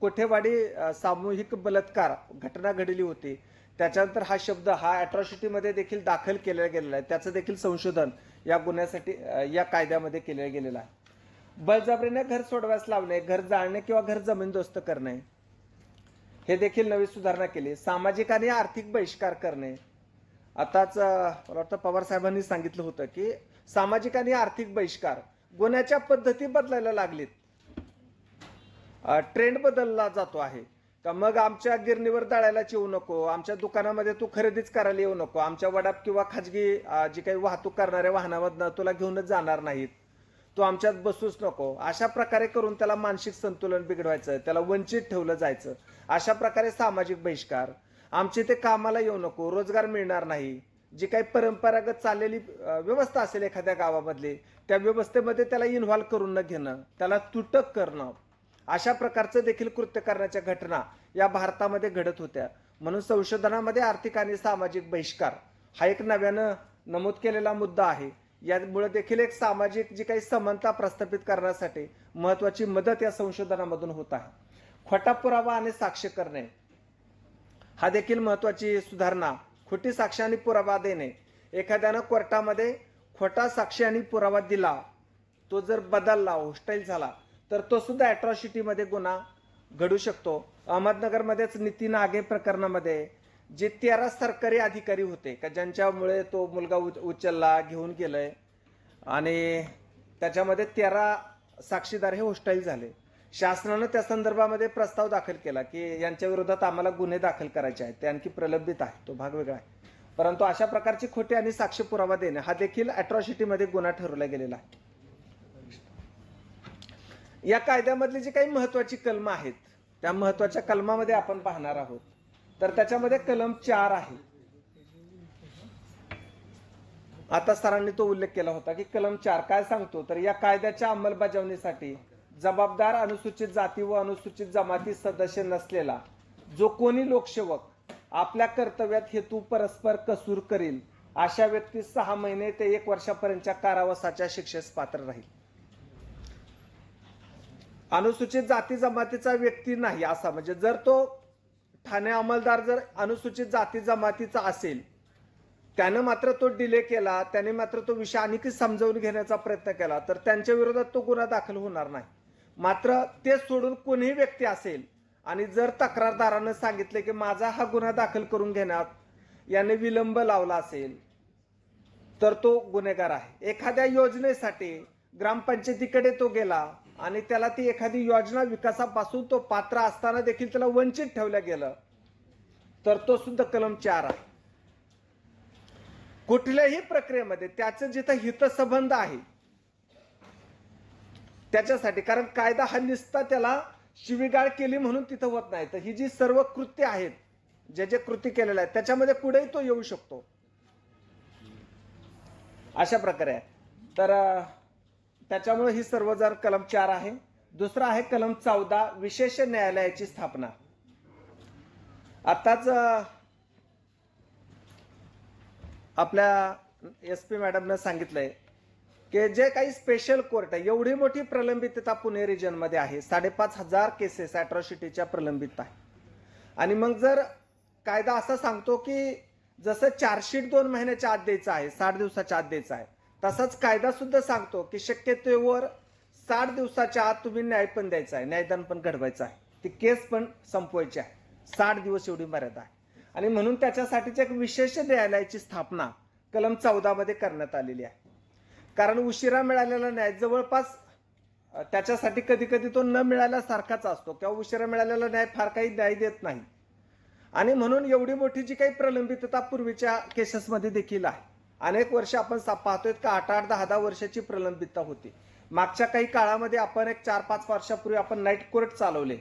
कोठेवाडी सामूहिक बलात्कार घटना घडली होती. त्याच्यानंतर हा शब्द हा अॅट्रॉसिटीमध्ये देखील दाखल केला गेलेला आहे. त्याचं देखील संशोधन या गुन्ह्यासाठी या कायद्यामध्ये केलं गेलेलं आहे. बळजबरीने घर सोडवायला लावणे, घर जाळणे किंवा घर जमीनदोस्त करणे, हे देखील नवी सुधारणा केली. सामाजिक आणि आर्थिक बहिष्कार करणे. आताच मला वाटतं पवार साहेबांनी सांगितलं होतं की सामाजिक आणि आर्थिक बहिष्कार गुन्ह्याच्या पद्धती बदलायला लागलीत. ट्रेंड बदलला जातो आहे का मग आमच्या गिरणीवर दळायला येऊ नको, आमच्या दुकानामध्ये तू खरेदीच करायला येऊ नको, आमच्या वडाप किंवा खाजगी जी काही वाहतूक करणाऱ्या वाहनामधनं तुला घेऊनच जाणार नाहीत, तू आमच्यात बसूच नको, अशा प्रकारे करून त्याला मानसिक संतुलन बिघडवायचं, त्याला वंचित ठेवलं जायचं. अशा प्रकारे सामाजिक बहिष्कार. आमचे ते कामाला येऊ नको, रोजगार मिळणार नाही, जी काही परंपरागत चाललेली व्यवस्था असेल एखाद्या गावामधली त्या व्यवस्थेमध्ये त्याला इन्व्हॉल्व करून न घेणं, त्याला तुटक करणं, अशा प्रकारचं देखील कृत्य करण्याच्या घटना या भारतामध्ये घडत होत्या. म्हणून संशोधनामध्ये आर्थिक आणि सामाजिक बहिष्कार हा एक नव्यानं नमूद केलेला मुद्दा आहे. यामुळे देखील एक सामाजिक जी काही समानता प्रस्थापित करण्यासाठी महत्वाची मदत या संशोधनामधून होत आहे. खोटा पुरावा आणि साक्ष करणे हा देखील महत्वाची सुधारणा. खोटी साक्ष आणि पुरावा देणे. एखाद्यानं कोर्टामध्ये खोटा साक्ष आणि पुरावा दिला, तो जर बदलला, होस्टाईल झाला, तर तो सुद्धा अॅट्रॉसिटीमध्ये गुन्हा घडू शकतो. अहमदनगरमध्येच नितीन आगे प्रकरणामध्ये जे 13 सरकारी अधिकारी होते का ज्यांच्यामुळे तो मुलगा उचलला, घेऊन गेलाय आणि त्याच्यामध्ये 13 साक्षीदार हे होस्टाईल झाले. शासनानं त्या संदर्भामध्ये प्रस्ताव दाखल केला की यांच्या विरोधात आम्हाला गुन्हे दाखल करायचे आहेत, ते आणखी प्रलंबित आहे, तो भाग वेगळा आहे. परंतु अशा प्रकारची खोटी आणि साक्ष पुरावा देणे हा देखील अॅट्रॉसिटीमध्ये गुन्हा ठरवला गेलेला आहे. या कायद्यामधली जी काही महत्वाची कलमं आहेत त्या महत्वाच्या कलमामध्ये आपण पाहणार आहोत. तर त्याच्यामध्ये कलम 4 आहे. आता सरांनी तो उल्लेख केला होता की कलम 4 काय सांगतो, तर या कायद्याच्या अंमलबजावणीसाठी जबाबदार अनुसूचित जाती व अनुसूचित जमाती सदस्य नसलेला जो कोणी लोकसेवक आपल्या कर्तव्यात हेतू परस्पर कसूर करील अशा व्यक्ती 6 महिने ते 1 वर्षापर्यंतच्या कारावासाच्या शिक्षेस पात्र राहील. अनुसूचित जाती जमातीचा व्यक्ती नाही असा, म्हणजे जर तो ठाणे अंमलदार जर अनुसूचित जाती जमातीचा असेल, त्यानं मात्र तो डिले केला, त्याने मात्र तो विषय आणखी समजावून घेण्याचा प्रयत्न केला, तर त्यांच्या विरोधात तो गुन्हा दाखल होणार नाही. मात्र ते सोडून कोणीही व्यक्ती असेल आणि जर तक्रारदारानं सांगितले की माझा हा गुन्हा दाखल करून घेण्यात याने विलंब लावला असेल तर तो गुन्हेगार आहे. एखाद्या योजनेसाठी ग्रामपंचायतीकडे तो गेला आणि त्याला ती एखादी योजना विकासापासून तो पात्र असताना देखील त्याला वंचित ठेवलं गेलं तर तो सुद्धा कलम 4 आहे. कुठल्याही प्रक्रियेमध्ये त्याचं जिथं हितसंबंध आहे त्याच्यासाठी, कारण कायदा हा निस्ता त्याला शिवीगाळ केली म्हणून तिथं होत नाही, तर ही जी सर्व कृत्य आहेत, जे जे कृती केलेले आहेत त्याच्यामध्ये पुढेही तो येऊ शकतो, अशा प्रकारे आहे. तर त्याच्यामुळे ही सर्व जर कलम 4 आहे. दुसरा आहे कलम 14 विशेष न्यायालयाची स्थापना. आताच आपल्या SP मॅडमनं सांगितलंय की जे काही स्पेशल कोर्ट आहे, एवढी मोठी प्रलंबितता पुणे रिजन मध्ये आहे, 5,500 केसेस अॅट्रॉसिटीच्या प्रलंबित आहे. आणि मग जर कायदा असा सांगतो की जसं चार्जशीट 2 महिन्याच्या आत द्यायचं आहे, 60 दिवसाच्या आत द्यायचं आहे, तसाच कायदा सुद्धा सांगतो की शक्यतोवर 60 दिवसाच्या आत तुम्ही न्याय पण द्यायचा आहे, न्यायदान पण घडवायचं आहे, ती केस पण संपवायची आहे. 60 दिवस एवढी मर्यादा आहे. आणि म्हणून त्याच्यासाठीच एक विशेष न्यायालयाची स्थापना कलम 14 मध्ये करण्यात आलेली आहे. कारण उशिरा मिळालेला न्याय जवळपास त्याच्यासाठी कधी कधी तो न मिळाल्यासारखाच असतो किंवा उशिरा मिळालेला न्याय फार काही न्याय देत नाही. आणि म्हणून एवढी मोठी जी काही प्रलंबितता पूर्वीच्या केसेसमध्ये देखील आहे. अनेक वर्ष आपण पाहतोय का 8-8, 10-10 वर्षाची प्रलंबितता होती. मागच्या काही काळामध्ये आपण एक 4-5 वर्षापूर्वी आपण नाईट कोर्ट चालवले.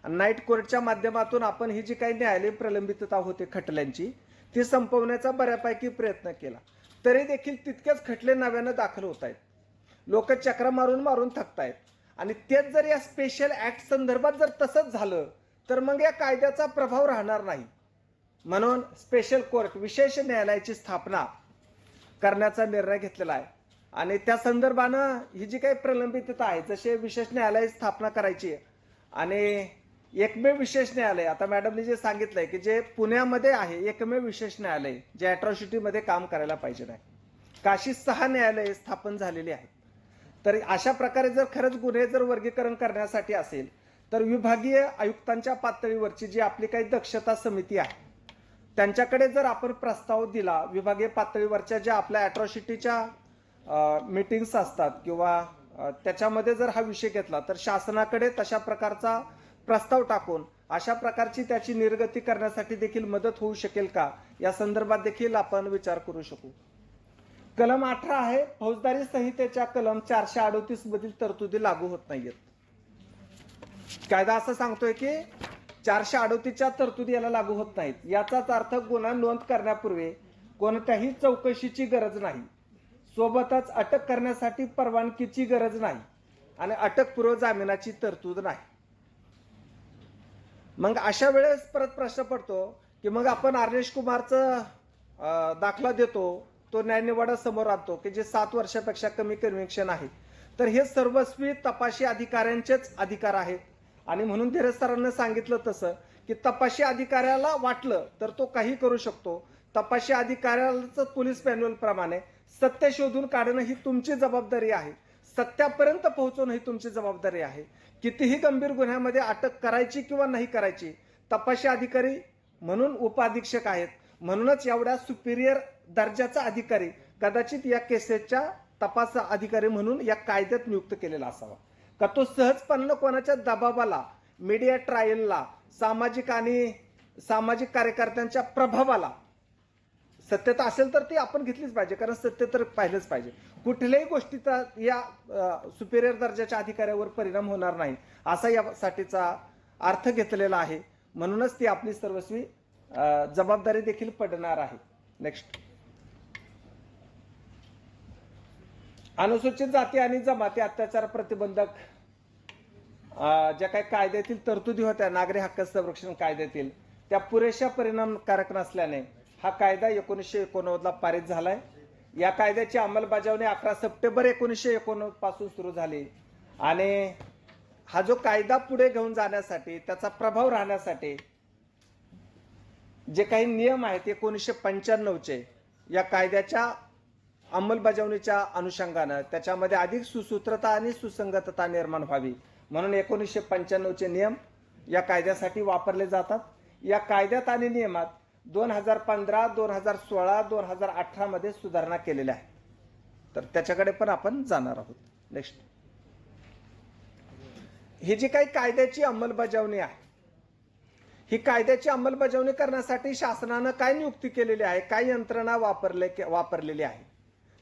नाईट कोर्टच्या माध्यमातून आपण ही जी काही न्यायालयीन प्रलंबितता होती खटल्यांची ती संपवण्याचा बऱ्यापैकी प्रयत्न केला. तरी देखील तितकेच खटले नव्यानं दाखल होत आहेत. लोक चक्र मारून मारून थकतायत. आणि तेच जर या स्पेशल ऍक्ट संदर्भात जर तसंच झालं तर मग या कायद्याचा प्रभाव राहणार नाही. म्हणून स्पेशल कोर्ट विशेष न्यायालयाची स्थापना करण्याचा निर्णय घेतलेला आहे. आणि त्या संदर्भानं ही जी काही प्रलंबितता आहे, जसे विशेष न्यायालय स्थापना करायची आणि एकमेव विशेष न्यायालय, आता मॅडमने जे सांगितलंय की जे पुण्यामध्ये आहे एकमेव विशेष न्यायालय जे अॅट्रॉसिटीमध्ये काम करायला पाहिजे नाही. काशी 6 न्यायालये स्थापन झालेली आहेत. तर अशा प्रकारे जर खरंच गुन्हे जर वर्गीकरण करण्यासाठी असेल तर विभागीय आयुक्तांच्या पातळीवरची जी आपली काही दक्षता समिती आहे त्यांच्याकडे जर आपण प्रस्ताव दिला, विभागीय पातळीवरच्या ज्या आपल्या अॅट्रॉसिटीच्या मीटिंग्स असतात किंवा त्याच्यामध्ये जर हा विषय घेतला तर शासनाकडे तशा प्रकारचा प्रस्ताव टाकून अशा प्रकारची त्याची निर्गती करण्यासाठी देखील मदत होऊ शकेल का, या संदर्भात देखील आपण विचार करू शकू. कलम 18 आहे, फौजदारी संहितेच्या कलम 438 मधील तरतुदी लागू होत नाहीयेत. कायदा असं सांगतोय की 438च्या तरतुदी याला लागू होत नाहीत. याचाच अर्थ गुन्हा नोंद करण्यापूर्वी कोणत्याही चौकशीची गरज नाही, सोबतच अटक करण्यासाठी परवानगीची गरज नाही आणि अटकपूर्व जामिनाची तरतूद नाही. मग अशा वेळेस परत प्रश्न पडतो की मग आपण अर्नेश कुमारचा दाखला देतो, तो न्यायनिवाडा समोर आणतो की जे 7 वर्षापेक्षा कमी कन्व्हिक्शन आहे. तर हे सर्वस्वी तपाशी अधिकाऱ्यांचेच अधिकार आहेत. आणि म्हणून धीरज सरांना सांगितलं तसं की तपाशी अधिकाऱ्याला वाटलं तर तो काही करू शकतो. तपाशी अधिकाऱ्याचं पोलीस मॅन्युअल प्रमाणे सत्य शोधून काढणं ही तुमची जबाबदारी आहे, सत्यापर्यंत पोहोचवणं ही तुमची जबाबदारी आहे. कितीही गंभीर गुन्ह्यामध्ये अटक करायची किंवा नाही करायची तपाशी अधिकारी म्हणून उपअधीक्षक आहेत. म्हणूनच एवढ्या सुपिरियर दर्जाचा अधिकारी कदाचित या केसेसच्या तपास अधिकारी म्हणून या कायद्यात नियुक्त केलेला असावा. का तो सहजपणे कोणाच्या दबावाला, मीडिया ट्रायलला, सामाजिक कार्यकर्त्यांच्या प्रभावाला, सत्यता असेल तर ती आपण घेतलीच पाहिजे, कारण सत्य तर पाहिलंच पाहिजे. कुठल्याही गोष्टीचा या सुपिरियर दर्जाच्या अधिकाऱ्यावर परिणाम होणार नाही असा यासाठीचा अर्थ घेतलेला आहे. म्हणूनच ती आपली सर्वस्वी जबाबदारी देखील पडणार आहे. नेक्स्ट, अनुसूचित जाती आणि जमाती अत्याचार प्रतिबंधक ज्या काही कायद्यातील तरतुदी होत्या नागरी हक्क संरक्षण कायद्यातील, त्या पुरेशा परिणामकारक नसल्याने हा कायदा 1989 ला पारित झालाय. या कायद्याची अंमलबजावणी 11 सप्टेंबर 1989 पासून सुरू झाली. आणि हा जो कायदा पुढे घेऊन जाण्यासाठी, त्याचा प्रभाव राहण्यासाठी जे काही नियम आहेत 1995चे या कायद्याच्या अंमलबजावणीच्या अनुषंगानं त्याच्यामध्ये अधिक सुसूत्रता आणि सुसंगतता निर्माण व्हावी म्हणून 1995चे नियम या कायद्यासाठी वापरले जातात. या कायद्यात आणि नियमात 2015, 2016, 2018 मध्ये सुधारणा केलेल्या आहेत. तर त्याच्याकडे पण आपण जाणार आहोत. नेक्स्ट, ही जी काही कायद्याची अंमलबजावणी आहे, ही कायद्याची अंमलबजावणी करण्यासाठी शासनानं काय नियुक्ती केलेली आहे, काय यंत्रणा वापरलेली आहे,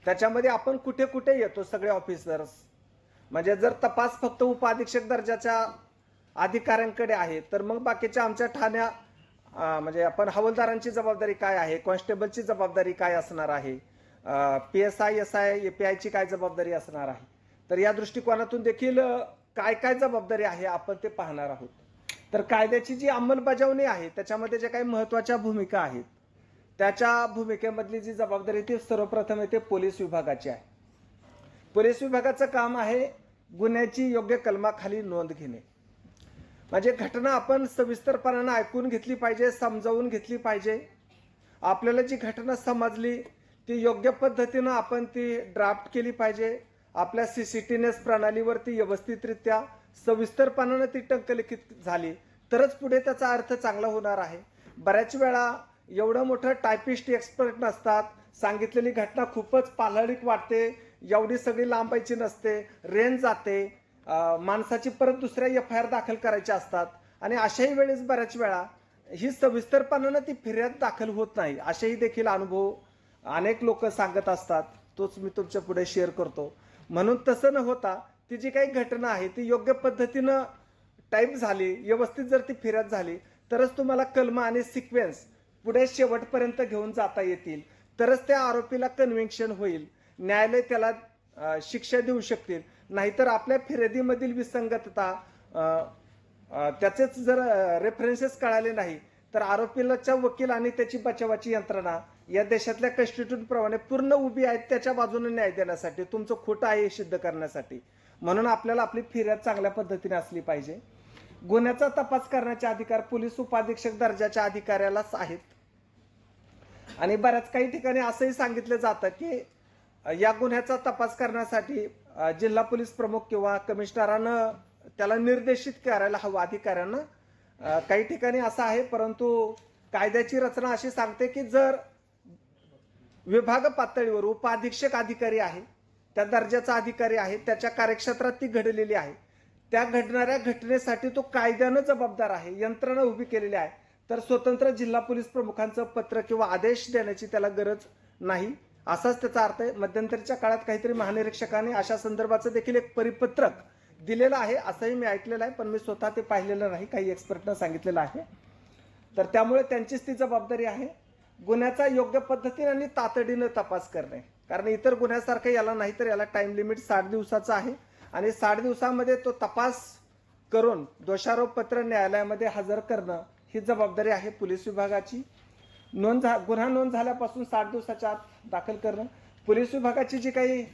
त्याच्यामध्ये आपण कुठे कुठे येतो सगळे ऑफिसर्स. म्हणजे जर तपास फक्त उपअधीक्षक दर्जाच्या अधिकाऱ्यांकडे आहे तर मग बाकीच्या आमच्या ठाण्या म्हणजे आपण हवालदारांची जबाबदारी काय आहे, कॉन्स्टेबलची जबाबदारी काय असणार आहे, PSI, SI, API ची काय जबाबदारी असणार आहे. तर या दृष्टिकोनातून देखील काय काय जबाबदारी आहे आपण ते पाहणार आहोत. तर कायद्याची जी अंमलबजावणी आहे त्याच्यामध्ये ज्या काही महत्वाच्या भूमिका आहेत त्याच्या भूमिकेमधली जी जबाबदारी ती सर्वप्रथम येते पोलीस विभागाची आहे. पोलीस विभागाचं काम आहे गुन्ह्याची योग्य कलमाखाली नोंद घेणे. म्हणजे घटना आपण सविस्तरपणाने ऐकून घेतली पाहिजे, समजावून घेतली पाहिजे. आपल्याला जी घटना समजली ती योग्य पद्धतीनं आपण ती ड्राफ्ट केली पाहिजे आपल्या CCTNS प्रणालीवरती व्यवस्थितरित्या सविस्तरपणाने ती टंकलिखित झाली तरच पुढे त्याचा अर्थ चांगला होणार आहे. बऱ्याच वेळा एवढं मोठं टायपिस्ट एक्सपर्ट नसतात, सांगितलेली घटना खूपच पालळीक वाटते, एवढी सगळी लांबायची नसते, रेंज जाते, माणसाची परत दुसऱ्या FIR दाखल करायची असतात आणि अशाही वेळेस बऱ्याच वेळा ही सविस्तरपणाने ती फिर्याद दाखल होत नाही. असेही देखील अनुभव अनेक लोक सांगत असतात, तोच मी तुमच्या पुढे शेअर करतो. म्हणून तसं न होता ती जी काही घटना आहे ती योग्य पद्धतीनं टाईप झाली, व्यवस्थित जर ती फिर्याद झाली तरच तुम्हाला कलम आणि सिक्वेन्स पुढे शेवटपर्यंत घेऊन जाता येतील, तरच त्या आरोपीला कन्व्हिक्शन होईल, न्यायालय त्याला शिक्षा देऊ शकतील. नाहीतर आपल्या फिर्यादीमधील विसंगतता, त्याचेच जर रेफरन्सेस कळाले नाही तर आरोपीलाच्या वकील आणि त्याची बचावाची यंत्रणा या देशातल्या कॉन्स्टिट्यूशन प्रमाणे पूर्ण उभी आहेत त्याच्या बाजूने न्याय देण्यासाठी, तुमचं खोटं आहे हे सिद्ध करण्यासाठी. म्हणून आपल्याला आपली फिर्याद चांगल्या पद्धतीने असली पाहिजे. गुन्ह्याचा तपास करण्याचे अधिकार पोलीस उपाधीक्षक दर्जाच्या अधिकाऱ्यालाच आहेत आणि बऱ्याच काही ठिकाणी असंही सांगितलं जातं की या गुन्ह्याचा तपास करण्यासाठी जिल्हा पोलीस प्रमुख किंवा कमिशनरानं त्याला निर्देशित करायला हवं अधिकाऱ्यांना. काही ठिकाणी असं आहे, परंतु कायद्याची रचना अशी सांगते की जर विभाग पातळीवर उपाधीक्षक अधिकारी आहे, त्या दर्जाचा अधिकारी आहे, त्याच्या कार्यक्षेत्रात ती घडलेली आहे, त्या घडणाऱ्या घटनेसाठी तो कायद्यानं जबाबदार आहे, यंत्रणा उभी केलेली आहे, तर स्वतंत्र जिल्हा पोलीस प्रमुखांचं पत्र किंवा आदेश देण्याची त्याला गरज नाही, असाच त्याचा अर्थ आहे. मध्यंतरीच्या काळात काहीतरी महानिरीक्षकाने अशा संदर्भाचं देखील एक परिपत्रक दिलेलं आहे असंही मी ऐकलेलं आहे, पण मी स्वतः ते पाहिलेलं नाही, काही एक्सपर्टनं सांगितलेलं आहे. तर त्यामुळे त्यांचीच ती जबाबदारी आहे गुन्ह्याचा योग्य पद्धतीने आणि तातडीनं तपास करणे. कारण इतर गुन्ह्यासारखं याला नाही, तर याला टाइम लिमिट 60 दिवसाचा आहे आणि 60 दिवसामध्ये तो तपास करून दोषारोप पत्र न्यायालयामध्ये हजर करणं ही जबाबदारी आहे पोलीस विभागाची. गुन्हा नोंद झाल्यापासून 60 दिवसाच्या आत दाखल करणं. पोलीस विभागाची जी काही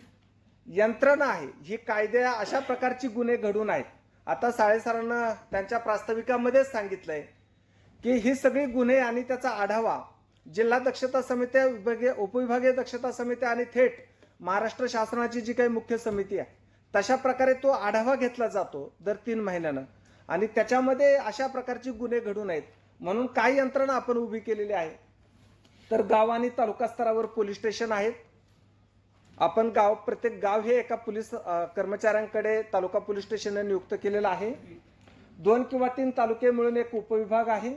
यंत्रणा आहे ही कायद्या अशा प्रकारची गुन्हे घडून आहेत. आता साळेसरांना त्यांच्या प्रास्ताविकामध्येच सांगितलंय की ही सगळी गुन्हे आणि त्याचा आढावा जिल्हा दक्षता समित्या, विभागीय उपविभागीय दक्षता समित्या आणि थेट महाराष्ट्र शासनाची जी काही मुख्य समिती आहे तशा प्रकारे तो आढावा घेतला जातो दर 3 महिन्यानं आणि त्याच्यामध्ये अशा प्रकारची गुन्हे घडून आहेत. म्हणून काही यंत्रणा आपण उभी केलेली आहे. तर गाव आणि तालुका स्तरावर पोलीस स्टेशन आहेत. आपण प्रत्येक गाव हे एका पोलीस कर्मचाऱ्यांकडे तालुका पोलीस स्टेशनने नियुक्त केलेलं आहे. 2 किंवा 3 तालुके मिळून एक उपविभाग आहे.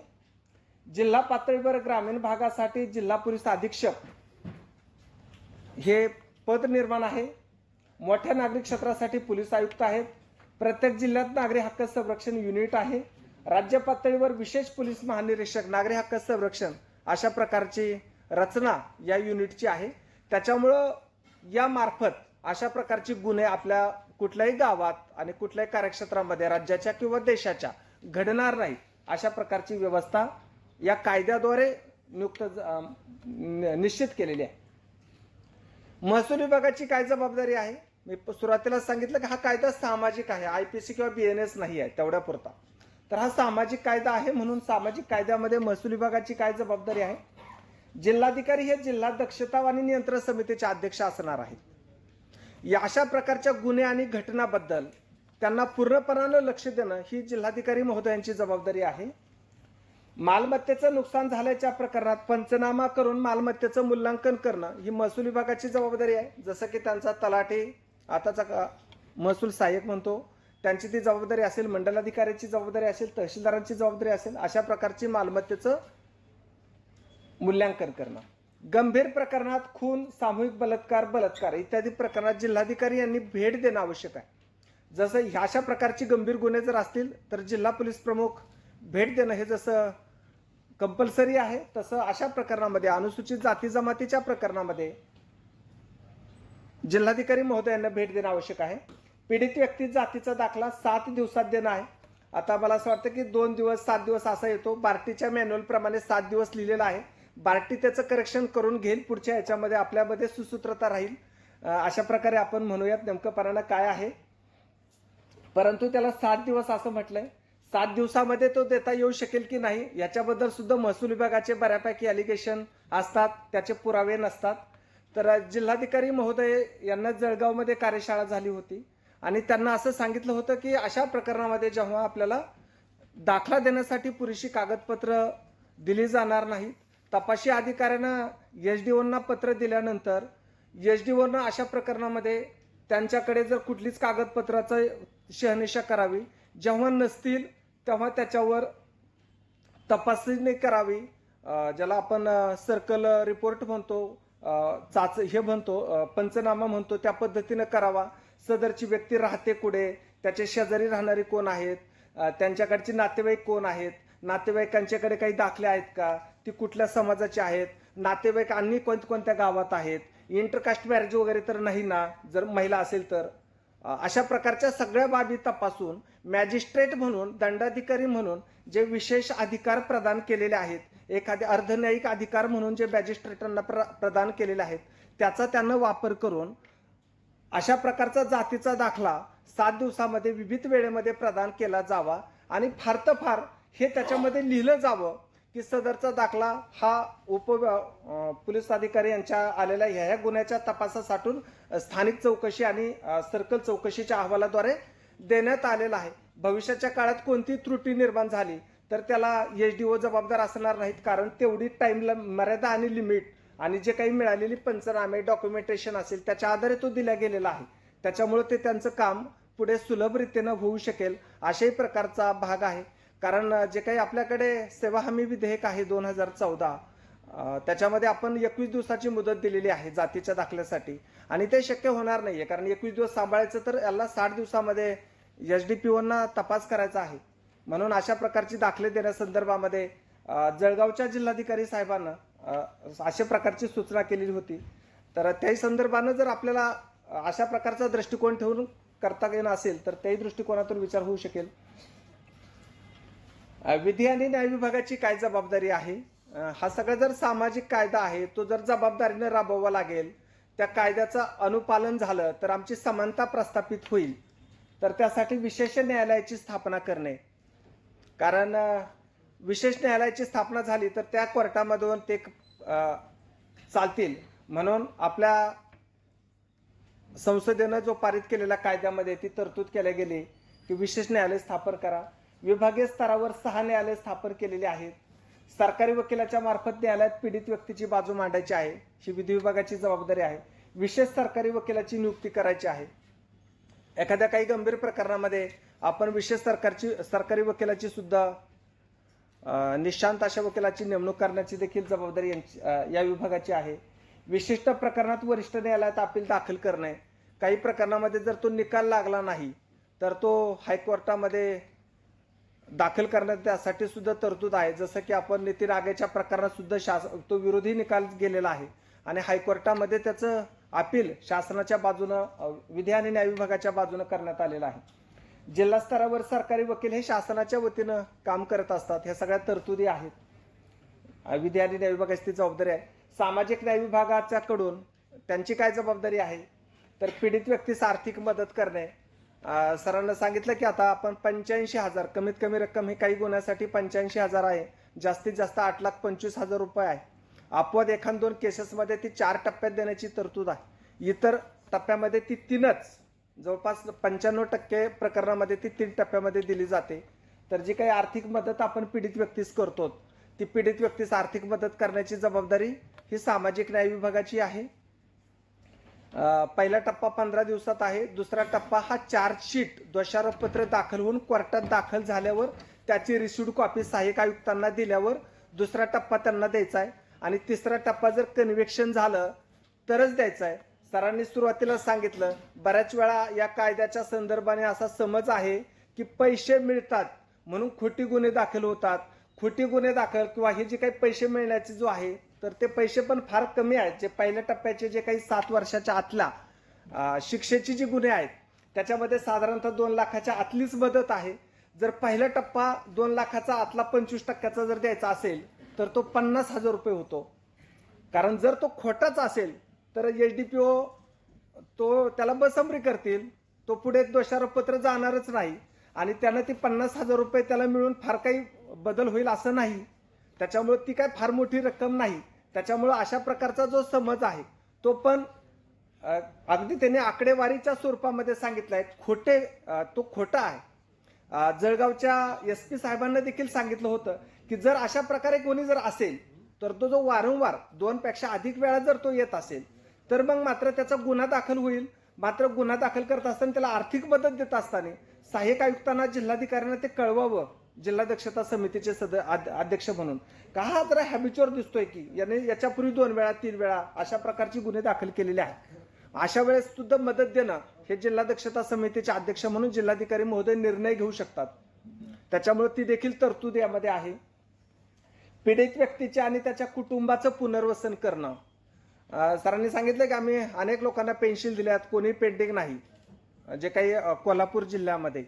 जिल्हा पातळीवर ग्रामीण भागासाठी जिल्हा पोलीस अधीक्षक हे पद निर्माण आहे. मोठ्या नागरिक क्षेत्रासाठी पोलीस आयुक्त आहेत. प्रत्येक जिल्ह्यात नागरी हक्क संरक्षण युनिट आहे. राज्य पातळीवर विशेष पोलीस महानिरीक्षक नागरी हक्क संरक्षण अशा प्रकारची रचना या युनिटची आहे. त्याच्यामुळं या मार्फत अशा प्रकारची गुन्हे आपल्या कुठल्याही गावात आणि कुठल्याही कार्यक्षेत्रामध्ये राज्याच्या किंवा देशाच्या घडणार नाही अशा प्रकारची व्यवस्था या कायद्याद्वारे निश्चित केलेली आहे. महसूल विभागाची काय जबाबदारी आहे? मी सुरुवातीला सांगितलं की हा कायदा सामाजिक आहे, IPC किंवा BNS नाही आहे तेवढ्या पुरता. तर हा सामाजिक कायदा आहे, म्हणून सामाजिक कायद्यामध्ये महसूल विभागाची काय जबाबदारी आहे? जिल्हाधिकारी हे जिल्हा दक्षता आणि नियंत्रण समितीचे अध्यक्ष असणार आहेत. या अशा प्रकारच्या गुन्हे आणि घटनाबद्दल त्यांना पूर्णपणानं लक्ष देणं ही जिल्हाधिकारी महोदयांची जबाबदारी आहे. मालमत्तेचं नुकसान झाल्याच्या प्रकरणात पंचनामा करून मालमत्तेचं मूल्यांकन करणं ही महसूल विभागाची जबाबदारी आहे. जसं की त्यांचा तलाठी, आताचा महसूल सहाय्यक म्हणतो, त्यांची ती जबाबदारी असेल, मंडलाधिकाऱ्याची जबाबदारी असेल, तहसीलदारांची जबाबदारी असेल, अशा प्रकारची मालमत्तेचं मूल्यांकन करणं. गंभीर प्रकरणात खून, सामूहिक बलात्कार इत्यादी प्रकरणात जिल्हाधिकारी यांनी भेट देणं आवश्यक आहे. जसं ह्या अशा प्रकारची गंभीर गुन्हे जर असतील तर जिल्हा पोलीस प्रमुख भेट देणं हे जसं कंपल्सरी आहे, तसं अशा प्रकरणामध्ये अनुसूचित जाती जमातीच्या प्रकरणामध्ये जिल्हाधिकारी महोदयांना भेट देणं आवश्यक आहे. पीडित व्यक्ती जातीचा दाखला 7 दिवसात देणं आहे. आता मला असं वाटतं की 2 दिवस 7 दिवस असा येतो. बार्टीच्या मॅन्युअल प्रमाणे 7 दिवस लिहिलेला आहे. बार्टी त्याचं करेक्शन करून घेईल, पुढच्या याच्यामध्ये आपल्यामध्ये सुसूत्रता राहील. अशा प्रकारे आपण म्हणूयात नेमकंपणानं काय आहे. परंतु त्याला 7 दिवस असं म्हटलंय. 7 दिवसामध्ये तो देता येऊ शकेल की नाही याच्याबद्दल सुद्धा महसूल विभागाचे बऱ्यापैकी ॲलिगेशन असतात, त्याचे पुरावे नसतात. तर जिल्हाधिकारी महोदय यांना जळगावमध्ये कार्यशाळा झाली होती आणि त्यांना असं सांगितलं होतं की अशा प्रकरणामध्ये जेव्हा आपल्याला दाखला देण्यासाठी पुरेशी कागदपत्र दिली जाणार नाहीत, तपासी अधिकाऱ्यांना एसडीओंना पत्र दिल्यानंतर एसडीओनं अशा प्रकरणामध्ये त्यांच्याकडे जर कुठलीच कागदपत्राचं शहानिशा करावी, जेव्हा नसतील तेव्हा त्याच्यावर तपासणी करावी, ज्याला आपण सर्कल रिपोर्ट म्हणतो, पंचनामा म्हणतो, त्या पद्धतीनं करावा. सदरची व्यक्ती राहते कुठे, त्याचे शेजारी राहणारी कोण आहेत, त्यांच्याकडचे नातेवाईक कोण आहेत, नातेवाईकांच्याकडे काही दाखले आहेत का, ती कुठल्या समाजाचे आहेत, नातेवाईक अन्य कोणत्या गावात आहेत, इंटरकास्ट मॅरेज वगैरे तर नाही ना, जर महिला असेल तर. अशा प्रकारच्या सगळ्या बाबी तपासून मॅजिस्ट्रेट म्हणून, दंडाधिकारी म्हणून जे विशेष अधिकार प्रदान केलेले आहेत, एखादे अर्धन्यायिक अधिकार म्हणून जे मॅजिस्ट्रेटांना प्रदान केलेले आहेत, त्याचा त्यांना वापर करून अशा प्रकारचा जातीचा दाखला 7 दिवसामध्ये विविध वेळेमध्ये प्रदान केला जावा आणि फार तर फार हे त्याच्यामध्ये लिहिलं जावं की सदरचा दाखला हा पोलीस अधिकारी यांच्या आलेल्या ह्या गुन्ह्याच्या तपासासाठी स्थानिक चौकशी आणि सर्कल चौकशीच्या अहवालाद्वारे देण्यात आलेला आहे. भविष्याच्या काळात कोणती त्रुटी निर्माण झाली तर त्याला एसडीओ जबाबदार असणार नाहीत, कारण तेवढी टाइम मर्यादा आणि लिमिट आणि जे काही मिळालेली पंचनामे डॉक्युमेंटेशन असेल त्याच्या आधारे तो दिला गेलेला आहे. त्याच्यामुळे ते त्यांचं काम पुढे सुलभ रीतीनं होऊ शकेल अशाही प्रकारचा भाग आहे. कारण जे काही आपल्याकडे सेवा हमी विधेयक आहे 2014, त्याच्यामध्ये आपण 21 दिवसाची मुदत दिलेली आहे जातीच्या दाखल्यासाठी आणि ते शक्य होणार नाहीये, कारण 21 दिवस सांभाळायचं तर याला 60 दिवसामध्ये एसडीपीओंना तपास करायचा आहे. म्हणून अशा प्रकारची दाखले देण्यासंदर्भामध्ये जळगावच्या जिल्हाधिकारी साहेबांना अशा प्रकारची सूचना केलेली होती. तर त्याही संदर्भानं जर आपल्याला अशा प्रकारचा दृष्टिकोन ठेवून करता येणं असेल तर त्याही दृष्टिकोनातून विचार होऊ शकेल. विधी आणि न्याय विभागाची काय जबाबदारी आहे, हा सगळा जर सामाजिक कायदा आहे तो जर जबाबदारीने राबवावा लागेल, त्या कायद्याचं अनुपालन झालं तर आमची समानता प्रस्थापित होईल. तर त्यासाठी विशेष न्यायालयाची स्थापना करणे, कारण विशेष न्यायालयाची स्थापना झाली तर त्या कोर्टामधून ते चालतील. म्हणून आपल्या संसदेनं जो पारित केलेल्या कायद्यामध्ये ती तरतूद केल्या गेली की विशेष न्यायालय स्थापन करा. विभागीय स्तरावर 6 न्यायालय स्थापन केलेली आहेत. सरकारी वकिलाच्या मार्फत न्यायालयात पीडित व्यक्तीची बाजू मांडायची आहे, ही विधी विभागाची जबाबदारी आहे. विशेष सरकारी वकिलाची नियुक्ती करायची आहे. एखाद्या काही गंभीर प्रकरणामध्ये आपण विशेष सरकारी वकिलाची सुद्धा निशांत अशा वकिलाची नेमणूक करण्याची देखील जबाबदारी या विभागाची आहे. विशिष्ट प्रकरणात वरिष्ठ न्यायालयात अपील दाखल करणे, काही प्रकरणामध्ये जर तो निकाल लागला नाही तर तो हायकोर्टामध्ये दाखल करण्यासाठी सुद्धा तरतूद आहे. जसं की आपण नितीन आगेच्या प्रकरणात सुद्धा तो विरोधी निकाल गेलेला आहे आणि हायकोर्टामध्ये त्याचं अपील शासनाच्या बाजूनं विधी आणि न्याय विभागाच्या बाजूनं करण्यात आलेलं आहे. जिल्हा स्तरावर सरकारी वकील हे शासनाच्या वतीनं काम करत असतात. ह्या सगळ्या तरतुदी आहेत. विधी आणि न्याय विभागाची ती जबाबदारी आहे. सामाजिक न्याय विभागाच्या कडून त्यांची काय जबाबदारी आहे तर पीडित व्यक्तीस आर्थिक मदत करणे. सरांना सांगितलं की आता आपण 85,000 कमीत कमी रक्कम ही काही गुन्ह्यासाठी 85,000 आहे, जास्तीत जास्त 8,25,000 रुपये आहे. अपवाद 1-2 केसेसमध्ये ती 4 टप्प्यात देण्याची तरतूद आहे. इतर टप्प्यामध्ये ती 3च, जवळपास 95% प्रकरणामध्ये ती 3 टप्प्यामध्ये दिली जाते. तर जी काही आर्थिक मदत आपण पीडित व्यक्तीस करतो ती पीडित व्यक्तीस आर्थिक मदत करण्याची जबाबदारी ही सामाजिक न्याय विभागाची आहे. पहिला टप्पा 15 दिवसात आहे. दुसरा टप्पा हा चार्जशीट दोषारोपपत्र दाखल होऊन कोर्टात दाखल झाल्यावर त्याची रिसिव्ड कॉपी सहाय्यक आयुक्तांना दिल्यावर दुसरा टप्पा त्यांना द्यायचा आहे आणि तिसरा टप्पा जर कन्व्हिक्शन झालं तरच द्यायचा आहे. सरांनी सुरुवातीला सांगितलं, बऱ्याच वेळा या कायद्याच्या संदर्भाने असा समज आहे की पैसे मिळतात म्हणून खोटी गुन्हे दाखल होतात. खोटी गुन्हे दाखल किंवा हे जे काही पैसे मिळण्याचे जो आहे तर ते पैसे पण फार कमी आहेत. जे पहिल्या टप्प्याचे जे काही 7 वर्षाच्या आतल्या शिक्षेची जी गुन्हे आहेत त्याच्यामध्ये साधारणतः 2 लाखाच्या आतलीच मदत आहे. जर पहिला टप्पा 2 लाखाचा आतला 25% जर द्यायचा असेल तर तो 50,000 रुपये होतो. कारण जर तो खोटाच असेल तर एसडीपीओ त्याला बसंबरी करतील, तो पुढे दोषारोपपत्र जाणारच नाही आणि त्यानं ती 50,000 रुपये त्याला मिळून फार काही बदल होईल असं नाही. त्याच्यामुळे ती काय फार मोठी रक्कम नाही. त्याच्यामुळे अशा प्रकारचा जो समज आहे तो पण अगदी त्यांनी आकडेवारीच्या स्वरूपामध्ये सांगितलाय तो खोटा आहे. जळगावच्या SP साहेबांना देखील सांगितलं होतं की जर अशा प्रकारे कोणी जर असेल तर तो जो वारंवार 2 पेक्षा अधिक वेळा जर तो येत असेल तर मग मात्र त्याचा गुन्हा दाखल होईल. मात्र गुन्हा दाखल करत असताना त्याला आर्थिक मदत देत असताना सहाय्यक आयुक्तांना जिल्हाधिकाऱ्यांना ते कळवावं, जिल्हा दक्षता समितीचे अध्यक्ष म्हणून. का हा जरा हॅबिच्युअर दिसतोय की याने याच्यापूर्वी 2 वेळा 3 वेळा अशा प्रकारची गुन्हे दाखल केलेले आहेत. अशा वेळेस सुद्धा मदत देणं हे जिल्हा दक्षता समितीचे अध्यक्ष म्हणून जिल्हाधिकारी महोदय निर्णय घेऊ शकतात. त्याच्यामुळे ती देखील तरतूद यामध्ये आहे. पीडित व्यक्तीचे आणि त्याच्या कुटुंबाचं पुनर्वसन करणं. सरांनी सांगितलं की आम्ही अनेक लोकांना पेन्शन दिल्यात, कोणी पेंडिंग नाही, जे काही कोल्हापूर जिल्ह्यामध्ये.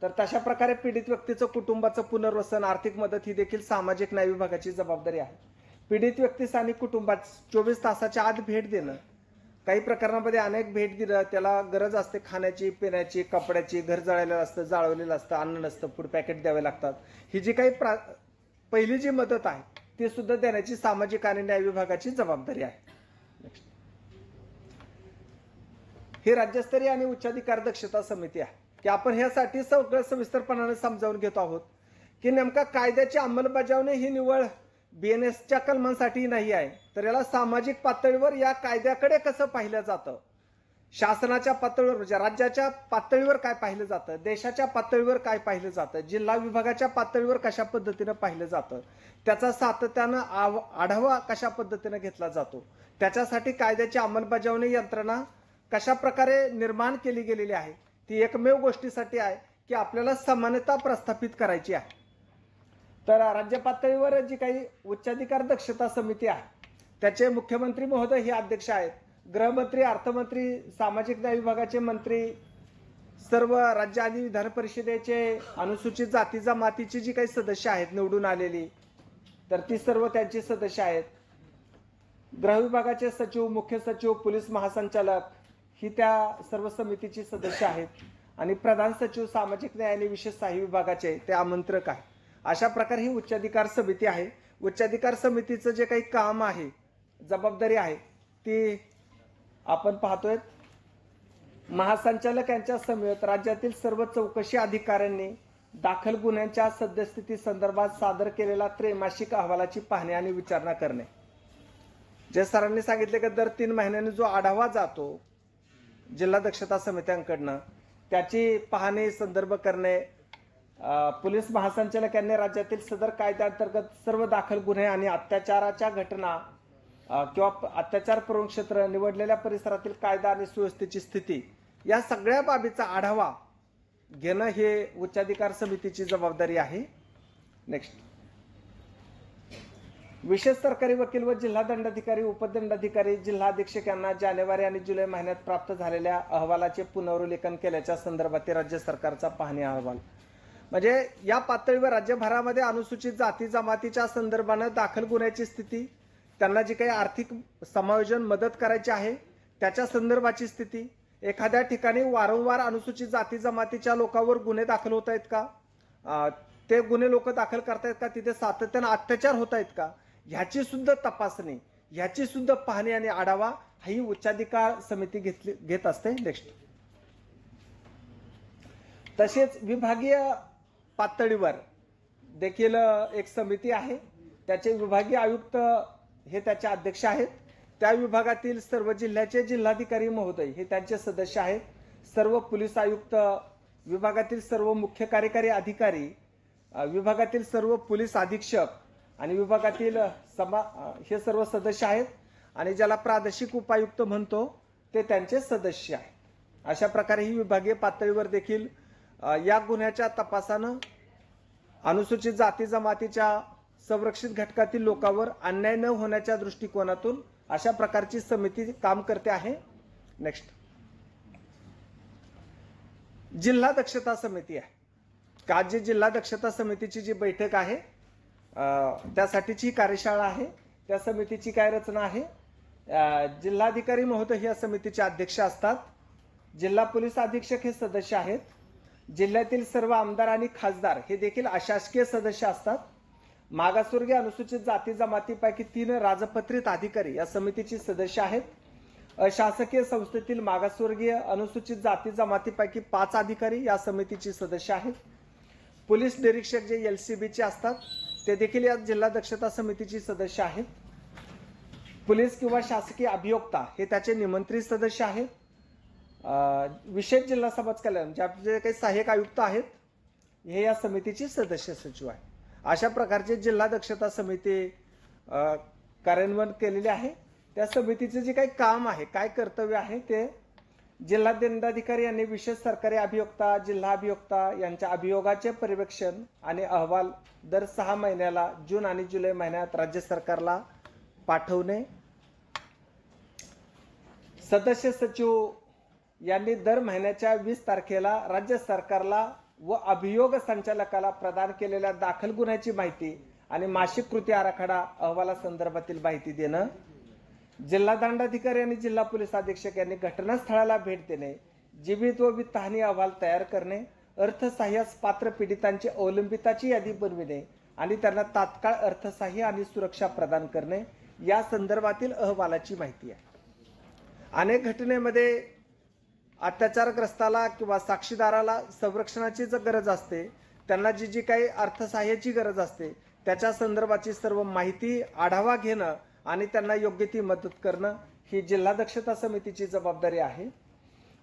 तर तशा प्रकारे पीडित व्यक्तीचं कुटुंबाचं पुनर्वसन, आर्थिक मदत ही देखील सामाजिक न्याय विभागाची जबाबदारी आहे. पीडित व्यक्तीस आणि कुटुंबात 24 तासाच्या आत भेट देणं. काही प्रकरणामध्ये अनेक भेट दिलं, त्याला गरज असते खाण्याची, पिण्याची, कपड्याची, घर जळलेलं असतं, जाळवलेलं असतं, अन्न नसतं, फूड पॅकेट द्यावे लागतात. ही जी काही पहिली जी मदत आहे ती सुद्धा देण्याची सामाजिक आणि न्याय विभागाची जबाबदारी आहे. ही राज्यस्तरीय आणि उच्चाधिकार दक्षता समिती आहे की आपण ह्यासाठी सगळं सविस्तरपणाने समजावून घेत आहोत की नेमका कायद्याची अंमलबजावणी ही निवळ BNSच्या कलमांसाठी नाही आहे, तर याला सामाजिक पातळीवर या कायद्याकडे कसं पाहिलं जातं, शासनाच्या पातळीवर म्हणजे राज्याच्या पातळीवर काय पाहिलं जातं, देशाच्या पातळीवर काय पाहिलं जातं, जिल्हा विभागाच्या पातळीवर कशा पद्धतीनं पाहिलं जातं, त्याचा सातत्यानं आढावा कशा पद्धतीनं घेतला जातो, त्याच्यासाठी कायद्याची अंमलबजावणी यंत्रणा कशा प्रकारे निर्माण केली गेलेली आहे. ती एकमेव गोष्टीसाठी आहे की आपल्याला समानता प्रस्थापित करायची आहे. तर राज्य पातळीवर जी काही उच्चाधिकार दक्षता समिती आहे त्याचे मुख्यमंत्री महोदय हे अध्यक्ष आहेत. गृहमंत्री, अर्थमंत्री, सामाजिक न्याय विभागाचे मंत्री, सर्व राज्य आणि विधान परिषदेचे अनुसूचित जाती जमातीची जी काही सदस्य आहेत निवडून आलेली, तर ती सर्व त्यांची सदस्य आहेत. गृह विभागाचे सचिव, मुख्य सचिव, पोलीस महासंचालक ही त्या सर्व समितीची सदस्य आहेत. आणि प्रधान सचिव सामाजिक न्याय आणि विशेष सहाय्य विभागाचे ते आमंत्रक आहे. अशा प्रकारे ही उच्चाधिकार समिती आहे. उच्चाधिकार समितीचं जे काही काम आहे, जबाबदारी आहे, ती आपण पाहतोय. महासंचालक यांच्या समवेत राज्यातील सर्व चौकशी अधिकाऱ्यांनी दाखल गुन्ह्यांच्या सद्यस्थिती संदर्भात सादर केलेला त्रैमासिक अहवालाची पाहणी आणि विचारणा करणे. जे सरांनी सांगितले की दर 3 महिन्यांनी जो आढावा जातो जिल्हा दक्षता समित्यांकडनं, त्याची पाहणी, संदर्भ करणे. पोलीस महासंचालक यांनी राज्यातील सदर कायद्याअंतर्गत सर्व दाखल गुन्हे आणि अत्याचाराच्या घटना किंवा अत्याचार प्रवण क्षेत्र, निवडलेल्या परिसरातील कायदा आणि सुव्यवस्थेची स्थिती, या सगळ्या बाबीचा आढावा घेणं हे उच्चाधिकार समितीची जबाबदारी आहे. नेक्स्ट, विशेष सरकारी वकील व जिल्हा दंडाधिकारी, उपदंडाधिकारी, जिल्हा अधीक्षक यांना जानेवारी आणि जुलै महिन्यात प्राप्त झालेल्या अहवालाचे पुनर्वलोकन केल्याच्या संदर्भातील राज्य सरकारचा पाहणी अहवाल. म्हणजे या पातळीवर राज्यभरामध्ये अनुसूचित जाती जमातीच्या संदर्भानं दाखल गुन्ह्याची स्थिती, त्यांना जी काही आर्थिक समायोजन मदत करायची आहे त्याच्या संदर्भाची स्थिती, एखाद्या ठिकाणी वारंवार अनुसूचित जाती जमातीच्या लोकांवर गुन्हे दाखल होत आहेत का, ते गुन्हे लोक दाखल करतायत का, तिथे सातत्यानं अत्याचार होत आहेत का, ह्याची सुद्धा तपासणी, ह्याची सुद्धा पाहणी आणि आढावा ही उच्चाधिकार समिती घेत असते. नेक्स्ट, तसेच विभागीय पातळीवर देखील एक समिती आहे. त्याचे विभागीय आयुक्त हे त्याचे अध्यक्ष आहेत. त्या विभागातील सर्व जिल्ह्याचे जिल्हाधिकारी महोदय हे त्यांचे सदस्य आहेत. सर्व पोलीस आयुक्त, विभागातील सर्व मुख्य कार्यकारी अधिकारी, विभागातील सर्व पोलीस अधीक्षक आणि विभागातील हे सर्व सदस्य आहेत. आणि ज्याला प्रादेशिक उपायुक्त म्हणतो ते त्यांचे सदस्य आहेत. अशा प्रकारे ही विभागीय पातळीवर देखील या गुन्ह्याच्या तपासानं अनुसूचित जाती जमातीच्या संरक्षित घटकातील लोकांवर अन्याय न होण्याच्या दृष्टिकोनातून अशा प्रकारची समिती काम करते आहे. नेक्स्ट, जिल्हा दक्षता समिती आहे. का जी जिल्हा दक्षता समितीची जी बैठक आहे त्यासाठीची कार्यशाळा आहे. त्या समितीची काय रचना आहे, जिल्हाधिकारी महोदय या समितीचे अध्यक्ष असतात. जिल्हा पोलीस अधीक्षक हे सदस्य आहेत. जिल्ह्यातील सर्व आमदार आणि खासदार हे देखील अशासकीय सदस्य असतात. मागासवर्गीय अनुसूचित जाती जमातीपैकी 3 राजपत्रित अधिकारी या समितीचे सदस्य आहेत. अशासकीय संस्थेतील मागासवर्गीय अनुसूचित जाती जमातीपैकी 5 अधिकारी या समितीचे सदस्य आहेत. पोलीस निरीक्षक जे LCBचे असतात ते देखील या जिल्हा दक्षता समितीचे सदस्य आहेत. पोलीस किंवा शासकीय अभियोक्ता हे त्याचे निमंत्रित सदस्य आहेत. विशेष जिल्हा समाज कल्याण जे काही सहाय्यक आयुक्त आहेत हे या समितीचे सदस्य सचिव आहे. अशा प्रकारचे जिल्हा दक्षता समिती कार्यान्वयन केलेले आहे. त्या समितीचे जे काही काम आहे, काय कर्तव्य आहे ते जिल्हा दंडाधिकारी यांनी विशेष सरकारी अभियोक्ता, जिल्हा अभियोक्ता यांच्या अभियोगाचे पर्यवेक्षण आणि अहवाल दर 6 महिन्याला जून आणि जुलै महिन्यात राज्य सरकारला पाठवणे. सदस्य सचिव यांनी दर महिन्याच्या 20 तारखेला राज्य सरकारला व अभियोग संचालकाला प्रदान केलेल्या दाखल गुन्ह्याची माहिती आणि मासिक कृती आराखडा अहवालासंदर्भातील माहिती देणं. जिल्हा दंडाधिकारी आणि जिल्हा पोलीस अधीक्षक यांनी घटनास्थळाला भेट देणे, जीवित व वित्तहानी अहवाल तयार करणे, अर्थसहाय्यास पात्र पीडितांची अवलंबिताची यादी बनविणे आणि त्यांना तात्काळ अर्थसहाय्य आणि सुरक्षा प्रदान करणे या संदर्भातील अहवालाची माहिती आहे. अनेक घटनेमध्ये अत्याचारग्रस्ताला किंवा साक्षीदाराला संरक्षणाची गरज असते, त्यांना जी काही अर्थसहाय्याची गरज असते त्याच्या संदर्भाची सर्व माहिती आढावा घेणं आणि त्यांना योग्य ती मदत करणं ही जिल्हा दक्षता समितीची जबाबदारी आहे.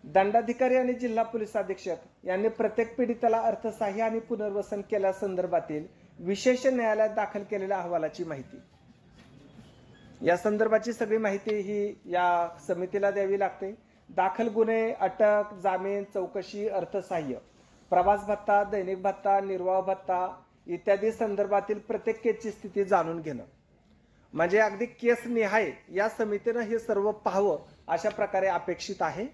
दंडाधिकारी आणि जिल्हा पोलीस अधीक्षक यांनी प्रत्येक पीडिताला अर्थसहाय्य आणि पुनर्वसन केल्यासंदर्भातील विशेष न्यायालयात दाखल केलेल्या अहवालाची माहिती, या संदर्भाची सगळी माहिती ही या समितीला द्यावी लागते. दाखल गुन्हे, अटक, जामीन, चौकशी, अर्थसहाय्य, प्रवास भत्ता, दैनिक भत्ता, निर्वाह भत्ता इत्यादी संदर्भातील प्रत्येक केसची स्थिती जाणून घेणं, म्हणजे अगदी केस निहाय या समितीनं हे सर्व पाहावं अशा प्रकारे अपेक्षित आहे.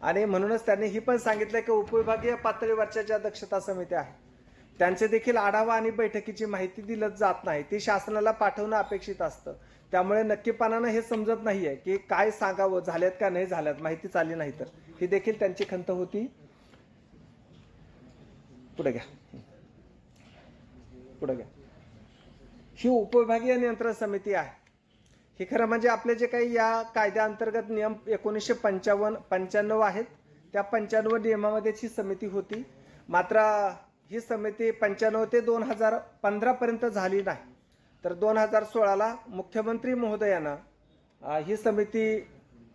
आणि म्हणूनच त्यांनी ही पण सांगितलं की उपविभागीय पातळीवरच्या ज्या दक्षता समित्या आहेत त्यांचे देखील आढावा आणि बैठकीची माहिती दिली जात नाही, ती शासनाला पाठवणं अपेक्षित असतं. त्यामुळे नक्कीपणानं हे समजत नाहीये की काय सांगावं, झाल्यात का नाही झाल्यात, माहितीच आली नाही तर ही देखील त्यांची खंत होती. पुढे घ्या. ही उपविभागीय नियंत्रण समिती आहे. ही खरं म्हणजे आपले जे काही या कायद्याअंतर्गत नियम 1995 आहेत त्या 95 नियमामध्येच ही समिती होती. मात्र ही समिती 95 ते 2015 पर्यंत झाली नाही. तर 2016ला मुख्यमंत्री महोदयानं ही समिती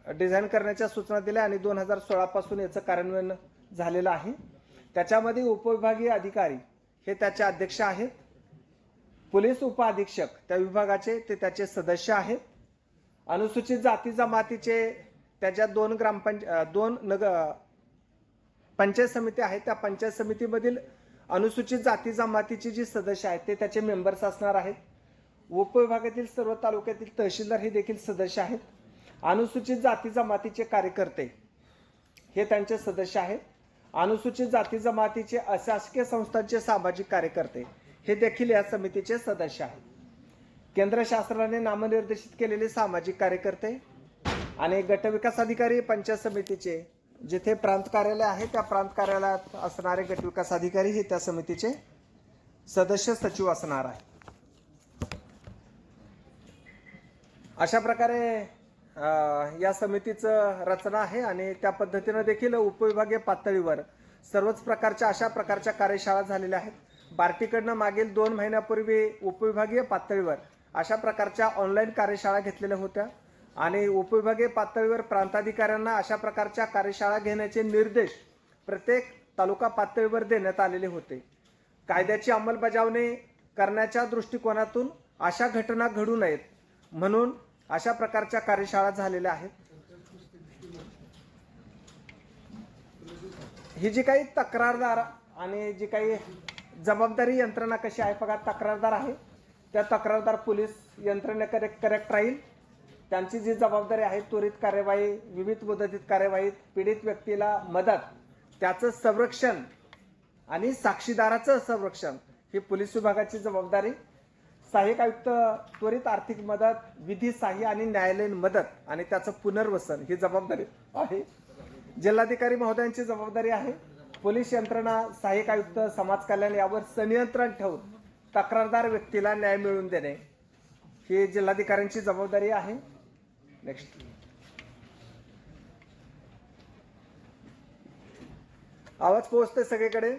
डिझाईन करण्याच्या सूचना दिल्या आणि 2016 पासून याचं कार्यान्वयन झालेलं आहे. त्याच्यामध्ये उपविभागीय अधिकारी हे त्याचे अध्यक्ष आहेत. पोलीस उपाधीक्षक त्या विभागाचे ते त्याचे सदस्य आहेत. अनुसूचित जाती जमातीचे त्याच्या 2 पंचायत समिती आहेत. त्या पंचायत समितीमधील अनुसूचित जाती जमातीचे जे सदस्य आहेत ते त्याचे मेंबर्स असणार आहेत. उपविभागातील सर्व तालुक्यातील तहसीलदार हे देखील सदस्य आहेत. अनुसूचित जाती जमातीचे कार्यकर्ते हे त्यांचे सदस्य आहेत. अनुसूचित जाती जमातीचे अशासकीय संस्थांचे सामाजिक कार्यकर्ते हे देखील या समितीचे सदस्य आहेत. केंद्र शासनाने नामनिर्देशित केलेले सामाजिक कार्यकर्ते आणि गटविकास अधिकारी पंचायत समितीचे जिथे प्रांत कार्यालय आहे त्या प्रांत कार्यालयात असणारे गटविकास अधिकारी हे त्या समितीचे सदस्य सचिव असणार आहे. अशा प्रकारे या समितीचं रचना आहे आणि त्या पद्धतीने देखील उपविभागीय पातळीवर सर्वच प्रकारच्या अशा प्रकारच्या कार्यशाळा झालेल्या आहेत. बार्टीकडनं मागील 2 महिन्यापूर्वी उपविभागीय पातळीवर अशा प्रकारच्या ऑनलाईन कार्यशाळा घेतलेल्या होत्या आणि उपविभागीय पातळीवर प्रांताधिकाऱ्यांना अशा प्रकारच्या कार्यशाळा घेण्याचे निर्देश प्रत्येक तालुका पातळीवर देण्यात आलेले होते. कायद्याची अंमलबजावणी करण्याच्या दृष्टिकोनातून अशा घटना घडू नयेत म्हणून अशा प्रकारच्या कार्यशाळा झालेल्या आहेत. ही जी काही तक्रारदार आणि जी काही जबाबदारी यंत्रणा कशी आहे बघा, तक्रारदार आहे त्या तक्रारदार पोलीस यंत्रणेकडे करेक्ट राहील. त्यांची जी जबाबदारी आहे त्वरित कार्यवाही, विविध मुदतीत कार्यवाही, पीडित व्यक्तीला मदत, त्याचं संरक्षण आणि साक्षीदाराचं संरक्षण ही पोलीस विभागाची जबाबदारी. सहाय्यक आयुक्त त्वरित आर्थिक मदत, विधी सहाय्य आणि न्यायालयीन मदत आणि त्याचं पुनर्वसन ही जबाबदारी आहे. जिल्हाधिकारी महोदयांची जबाबदारी आहे. पोलीस यंत्रणा, सहाय्यक आयुक्त, समाज कल्याण यावर संनियंत्रण ठेवून तक्रारदार व्यक्तीला न्याय मिळवून देणे ही जिल्हाधिकाऱ्यांची जबाबदारी आहे. नेक्स्ट. आवाज पोहोचतोय सगळीकडे?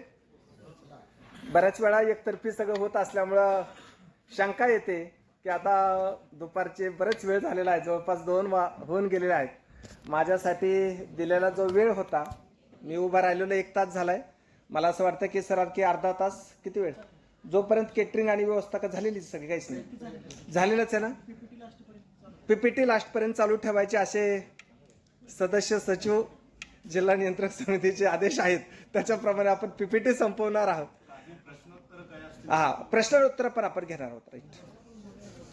बऱ्याच वेळा एकतर्फी सगळं होत असल्यामुळं शंका येते की आता दुपारचे बरेच वेळ झालेला आहे, जवळपास 2 होऊन गेलेले आहेत. माझ्यासाठी दिलेला जो वेळ होता, मी उभा राहिलेलो 1 तास झालाय. मला असं वाटतं की सर की अर्धा तास किती वेळ, जोपर्यंत केटरिंग आणि व्यवस्था का झालेली सगळी काहीच नाही झालेलंच आहे ना. पीपीटी लास्टपर्यंत चालू ठेवायचे असे सदस्य सचिव जिल्हा नियंत्रक समितीचे आदेश आहेत. त्याच्याप्रमाणे आपण पीपीटी संपवणार आहोत. हा, प्रश्नोत्तर पण आपण घेणार आहोत. राईट,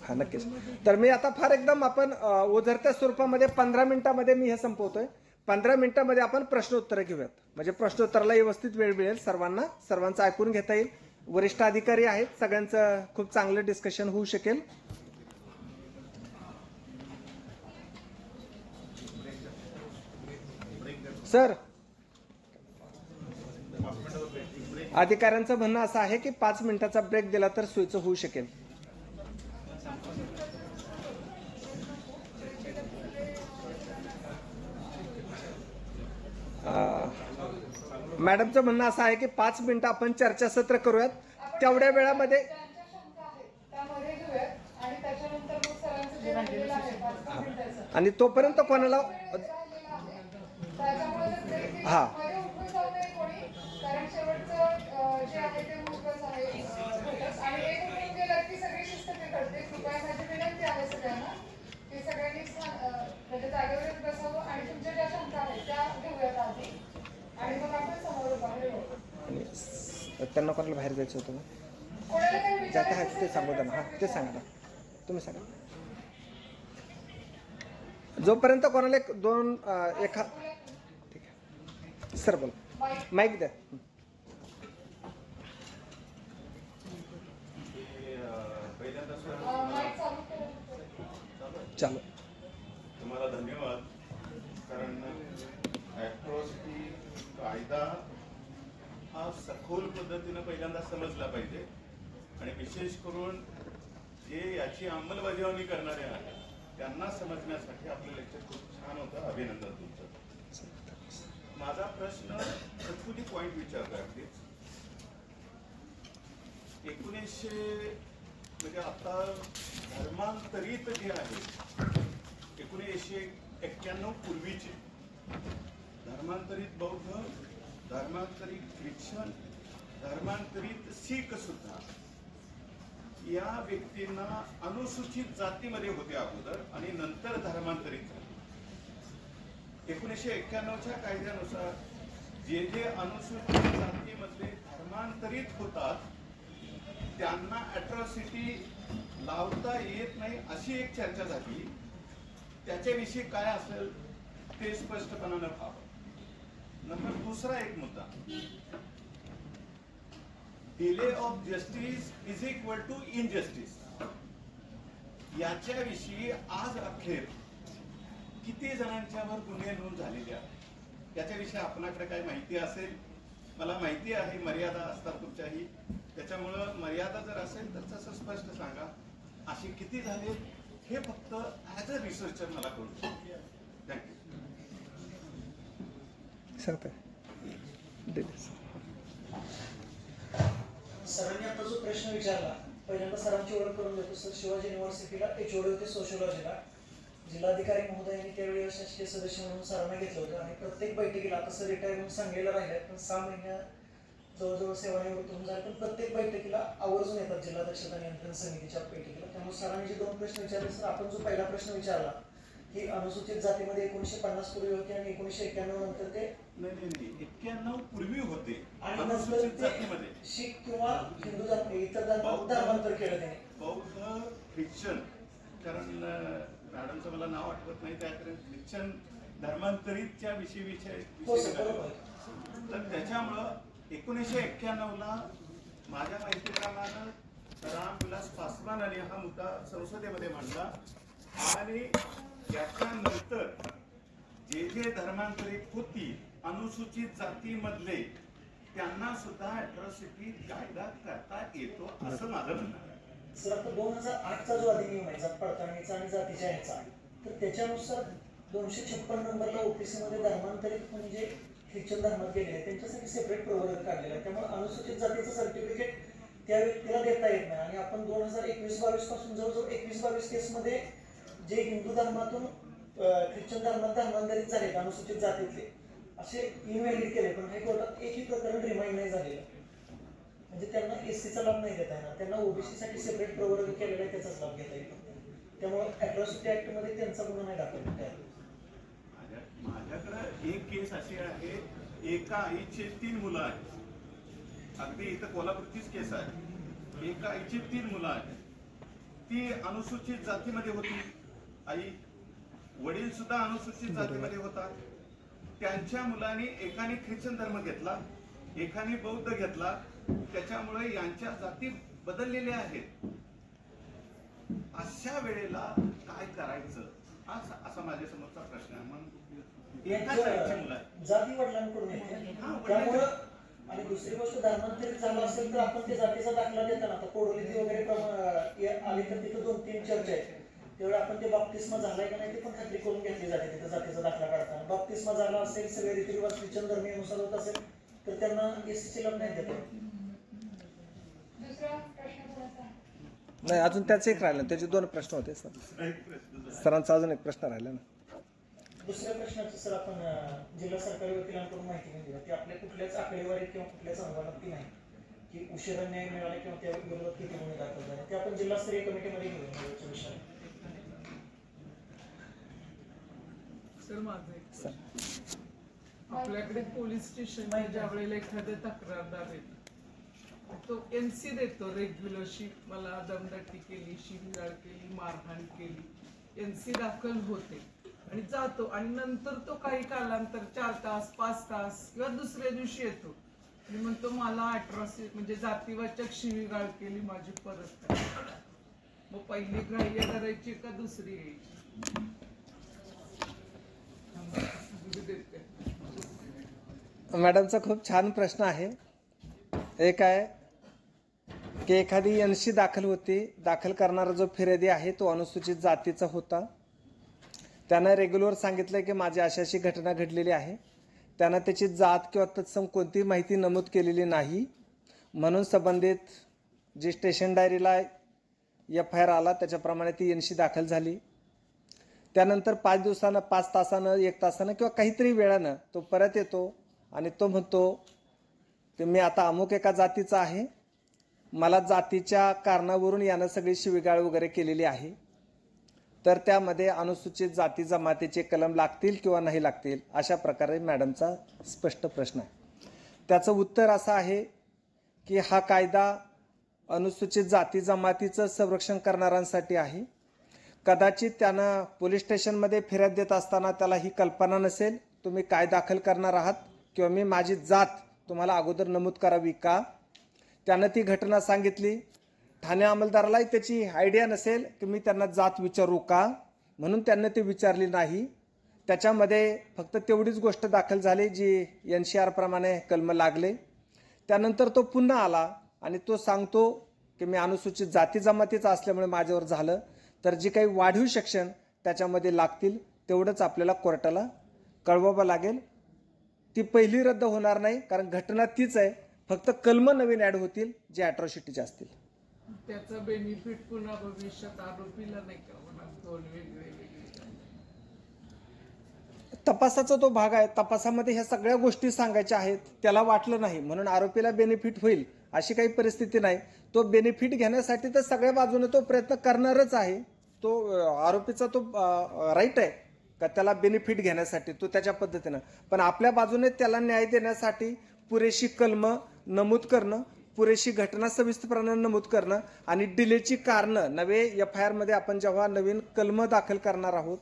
हा नक्कीच. तर मी आता फार एकदम आपण ओझरत्या स्वरूपामध्ये 15 मिनिटांमध्ये मी हे संपवतोय. 15 मिनिटांमध्ये आपण प्रश्नोत्तर घेऊयात, म्हणजे प्रश्नोत्तराला व्यवस्थित वेळ मिळेल सर्वांना, सर्वांचं ऐकून घेता येईल. वरिष्ठ अधिकारी आहेत, सगळ्यांचं खूप चांगलं डिस्कशन होऊ शकेल. सर, अधिकाऱ्यांचं म्हणणं असं आहे की 5 मिनिटाचा ब्रेक दिला तर सोयीचं होऊ शकेल. मॅडमचं म्हणणं असं आहे की 5 मिनिटं आपण चर्चासत्र करूयात, तेवढ्या वेळामध्ये. आणि तोपर्यंत कोणाला हा त्यांना कोणाला बाहेर जायचं होतं ना, ज्या काय ते सांगू त्यांना. हा, ते सांगा ना, तुम्ही सांगा. जोपर्यंत कोणाला 2 एका ठीक आहे सर, बोला, माईक द्या. चालू. तुम्हाला धन्यवाद. कारण ॲट्रॉसिटी कायदा हा सखोल पद्धतीनं पहिल्यांदा समजला पाहिजे, आणि विशेष करून जे याची अंमलबजावणी करणारे आहेत त्यांना समजण्यासाठी आपलं लेक्चर खूप छान होतं. अभिनंदन तुमचं. माझा प्रश्न तत्पुरी पॉईंट विचारतोय. अगदीच 1900 म्हणजे आता धर्मांतरित जे आहे 1991 पूर्वीचे धर्मांतरित बौद्ध, धर्मांतरित ख्रिश्चन, धर्मांतरित शीख सुद्धा या व्यक्तींना अनुसूचित जातीमध्ये होते अगोदर आणि नंतर धर्मांतरित झाले. 1991च्या कायद्यानुसार जे जे अनुसूचित जातीमधले धर्मांतरित होतात त्यांना अॅट्रॉसिटी लावता येत नाही अशी एक चर्चा झाली. त्याच्याविषयी काय असेल ते स्पष्टपणानं पाहावं. नंतर दुसरा एक मुद्दा, delay of justice is equal to injustice. याच्याविषयी आज अखेर किती जणांच्यावर गुन्हे नोंद झालेले आहेत याच्याविषयी आपणाकडे काय माहिती असेल? मला माहिती आहे मर्यादा असतात तुमच्याही, त्याच्यामुळं मर्यादा जर असेल तर तसं स्पष्ट सांगा. असे किती झाले हे फक्त ऍज अ रिसर्चर मला कळू शकते. थँक्यू. सांगता सरांनी आता जो प्रश्न विचारला, पहिल्यांदा सरांची ओळख करून देतो. सर शिवाजी युनिव्हर्सिटीला HOD होते सोशिओलॉजीला. जिल्हाधिकारी महोदयांनी त्यावेळी शासकीय सदस्य म्हणून सरांना घेतलं होतं आणि प्रत्येक बैठकीला, आता सर रिटायर म्हणून सांगलेलं राहिलं पण 6 महिन्या जवळजवळ सेवानिवृत्त होऊन झाले, पण प्रत्येक बैठकीला आवर्जून येतात जिल्हा दक्षता नियंत्रण समितीच्या बैठकीला. त्यामुळे सरांनी जे 2 प्रश्न विचारले, सर आपण जो पहिला प्रश्न विचारला की अनुसूचित जातीमध्ये 1950 पूर्वी होते आणि 1991 नंतर ते नाही 91 पूर्वी होते आणि अनुसूचित जातीमध्ये शीख किंवा हिंदू इतर धर्मांतर केलं त्याने. बौद्ध ख्रिश्चन, कारण मॅडमचं मला नाव आठवत नाही, त्याकडे ख्रिश्चन धर्मांतरितच्या विषयी तर त्याच्यामुळं 1991ला माझ्या माहितीप्रमाणे रामविलास पासवानांनी हा मुद्दा संसदेमध्ये मांडला आणि त्याच्यानंतर जे जे धर्मांतरित होती अनुसूचित जातीमधले त्यांना सुद्धा अॅट्रॉसिटी कायदा करता येतो असं माझं म्हणणं आहे. सर आता 2008चा जो अधिनियम आहे जात पडताळणीचा आणि जातीच्या ह्याचा, तर त्याच्यानुसार 256 नंबरला OPC मध्ये धर्मांतरित म्हणजे ख्रिश्चन धर्मात गेलेले आहेत त्यांच्यासाठी सेपरेट प्रवर्ग काढलेला आहे. त्यामुळे अनुसूचित जातीचं सर्टिफिकेट त्या व्यक्तीला देता येत नाही. आणि आपण 2021-22 पासून जवळजवळ 21-22 केसमध्ये जे हिंदू धर्मातून ख्रिश्चन धर्मात धर्मांतरित झालेत अनुसूचित जातीतले असे इनव्हॅलिड केले, पण हायकोर्टात एकही प्रकरण रिमाइंड नाही झालेलं. म्हणजे त्यांना एससीचा लाभ नाही देता येणार, त्यांना ओबीसी साठी सेपरेट प्रवर्ग केलेला आहे त्याचाच लाभ घेता येईल. त्यामुळे अॅट्रॉसिटी ऍक्ट मध्ये त्यांचा गुन्हा नाही दाखल होत आहे. माझ्याकडे एक केस अशी आहे, एका आईचे 3 मुलं आहेत. अगदी इथं कोल्हापूरचीच केस आहे. एका आईची 3 मुलं आहेत. ती अनुसूचित जातीमध्ये होती आई, वडील सुद्धा अनुसूचित जातीमध्ये होता. त्यांच्या मुलांनी एकाने ख्रिश्चन धर्म घेतला, एकाने बौद्ध घेतला. त्याच्यामुळे यांच्या जाती बदललेल्या आहेत. अशा वेळेला काय करायचं असा माझ्या समोरचा प्रश्न आहे. मग एकाच आईची मुलं आहेत, जाती वडिलांकडून येते त्यामुळं. आणि दुसरी गोष्ट धर्मांतरित झालं असेल तर आपण ते जातीचा दाखला देताना आता कोडोलीती वगैरे आले तर तिथं 2-3 चर्चा आहेत. तेवढं आपण ते बाप्तिस्मा झालाय का नाही ते पण खात्री करून घेतली जाते तिथं जातीचा दाखला काढताना. बाप्तिस्मा झाला असेल, सगळे रीतिरिवाज ख्रिश्चन धर्मीयानुसार होत असेल तर त्यांना एससीचे लाभ नाही देत. नाही, अजून त्याचं एक राहिलं, त्याचे 2 प्रश्न होते सर. सरांचा अजून एक प्रश्न राहिला ना. दुसऱ्या प्रश्नाचं सर आपण जिल्हा सरकारी वकिलांकडून माहिती घेऊया की आपल्या कुठल्याच आकडेवारीत किंवा कुठल्याच अहवालात ती नाही की उशिरा न्याय मिळाला किंवा त्या विरोधात किती गुन्हे दाखल झाले. ते आपण जिल्हास्तरीय कमिटीमध्ये घेऊया विषय. सर माझं एक आपल्याकडे पोलीस स्टेशन ज्या वेळेला एखाद्या तक्रारदार येतो तो एनसी देतो रेग्युलरशी, मला दमदाटी केली, शिवीगाळ केली, मारहाण केली, एनसी दाखल होते आणि जातो. आणि नंतर तो काही कालांतर 4 तास 5 तास किंवा दुसऱ्या दिवशी येतो आणि म्हणतो मला अॅट्रॉसिटी म्हणजे जातीवाचक शिवीगाळ केली, माझी परत करा. मग पहिली ग्राह्य करायची का दुसरी यायची? मॅडमचा खूप छान प्रश्न आहे. एक आहे की एखादी एनसी दाखल होती, दाखल करणारा जो फिर्यादी आहे तो अनुसूचित जातीचा होता. त्यानं रेग्युलर सांगितलं की माझी अशी घटना घडलेली आहे. त्यानं त्याची जात किंवा तत्सम कोणतीही माहिती नमूद केलेली नाही, म्हणून संबंधित जी स्टेशन डायरीला FIR आला त्याच्याप्रमाणे ती एनसी दाखल झाली. त्यानंतर 5 दिवसानं 5 तासानं 1 तासानं किंवा काहीतरी वेळानं तो परत येतो आणि तो म्हणतो की मी आता अमुक एका जातीचा आहे, मला जातीच्या कारणावरून यानं सगळी शिवीगाळ वगैरे केलेली आहे, तर त्यामध्ये अनुसूचित जाती जमातीचे कलम लागतील किंवा नाही लागतील, अशा प्रकारे मॅडमचा स्पष्ट प्रश्न आहे. त्याचं उत्तर असं आहे की हा कायदा अनुसूचित जाती जमातीचं संरक्षण करणाऱ्यांसाठी आहे. कदाचित त्यानं पोलीस स्टेशनमध्ये फिर्याद देत असताना त्याला ही कल्पना नसेल तुम्ही काय दाखल करणार आहात किंवा मी माझी जात तुम्हाला अगोदर नमूद करावी का. त्यानं ती घटना सांगितली. ठाणे अंमलदारालाही त्याची आयडिया नसेल की मी त्यांना जात विचारू का, म्हणून त्यांना ते विचारली नाही. त्याच्यामध्ये फक्त तेवढीच गोष्ट दाखल झाली जी NCR प्रमाणे कलम लागले. त्यानंतर तो पुन्हा आला आणि तो सांगतो की मी अनुसूचित जाती जमातीचा असल्यामुळे माझ्यावर झालं, तर जी काही वाढीव सेक्शन त्याच्यामध्ये लागतील तेवढंच आपल्याला कोर्टाला कळवावं लागेल. ती पहिली रद्द होणार नाही, कारण घटना तीच आहे, फक्त कलम नवीन ऍड होतील जे अॅट्रॉसिटीचे असतील. त्याचा बेनिफिट पुन्हा भविष्यात आरोपीला नाही का होणार? 2 वेगळे तपासाचा तो भाग आहे. तपासामध्ये ह्या सगळ्या गोष्टी सांगायच्या आहेत. त्याला वाटलं नाही म्हणून आरोपीला बेनिफिट होईल अशी काही परिस्थिती नाही. तो बेनिफिट घेण्यासाठी तर सगळ्या बाजूने तो प्रयत्न करणारच आहे. तो आरोपीचा तो राईट आहे का त्याला बेनिफिट घेण्यासाठी, तो त्याच्या पद्धतीनं. पण आपल्या बाजूने त्याला न्याय देण्यासाठी पुरेशी कलम नमूद करणं, पुरेशी घटना सविस्तरपणे नमूद करणं आणि डिलेची कारणं नवे FIR मध्ये आपण जेव्हा नवीन कलम दाखल करणार आहोत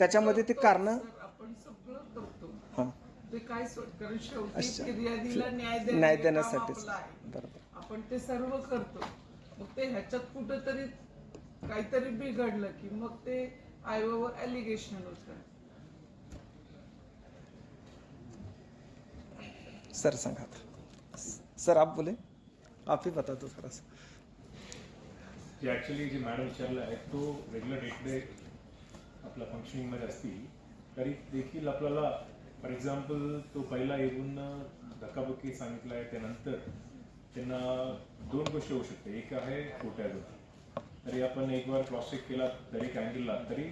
त्याच्यामध्ये ती कारणं आपण सगळं करतो. हां ते काय कारण शेवटी फिर्यादीला न्याय देण्यासाठीच. बरोबर. आपण ते सर्व करतो. मग ते ह्याच्यात कुठंतरी काहीतरी बिघडलं की मग ते आयोवर ॲलिगेशन होतं. सर सांगा. सर आप बोले, आप ही बता दो थोड़ा सा. जे ॲक्च्युली जे मॅडम विचारलं आहे तो रेग्युलर डे टू डे आपल्या फंक्शनिंगमध्ये असतील तरी देखील आपल्याला फॉर एक्झाम्पल तो पहिला येऊन धक्काबुक्की सांगितलं आहे, त्यानंतर त्यांना दोन गोष्टी होऊ शकते. एक आहे खोट्या गुन्हा, तरी आपण एक बार क्रॉस चेक केला तरी अँगलला, तरी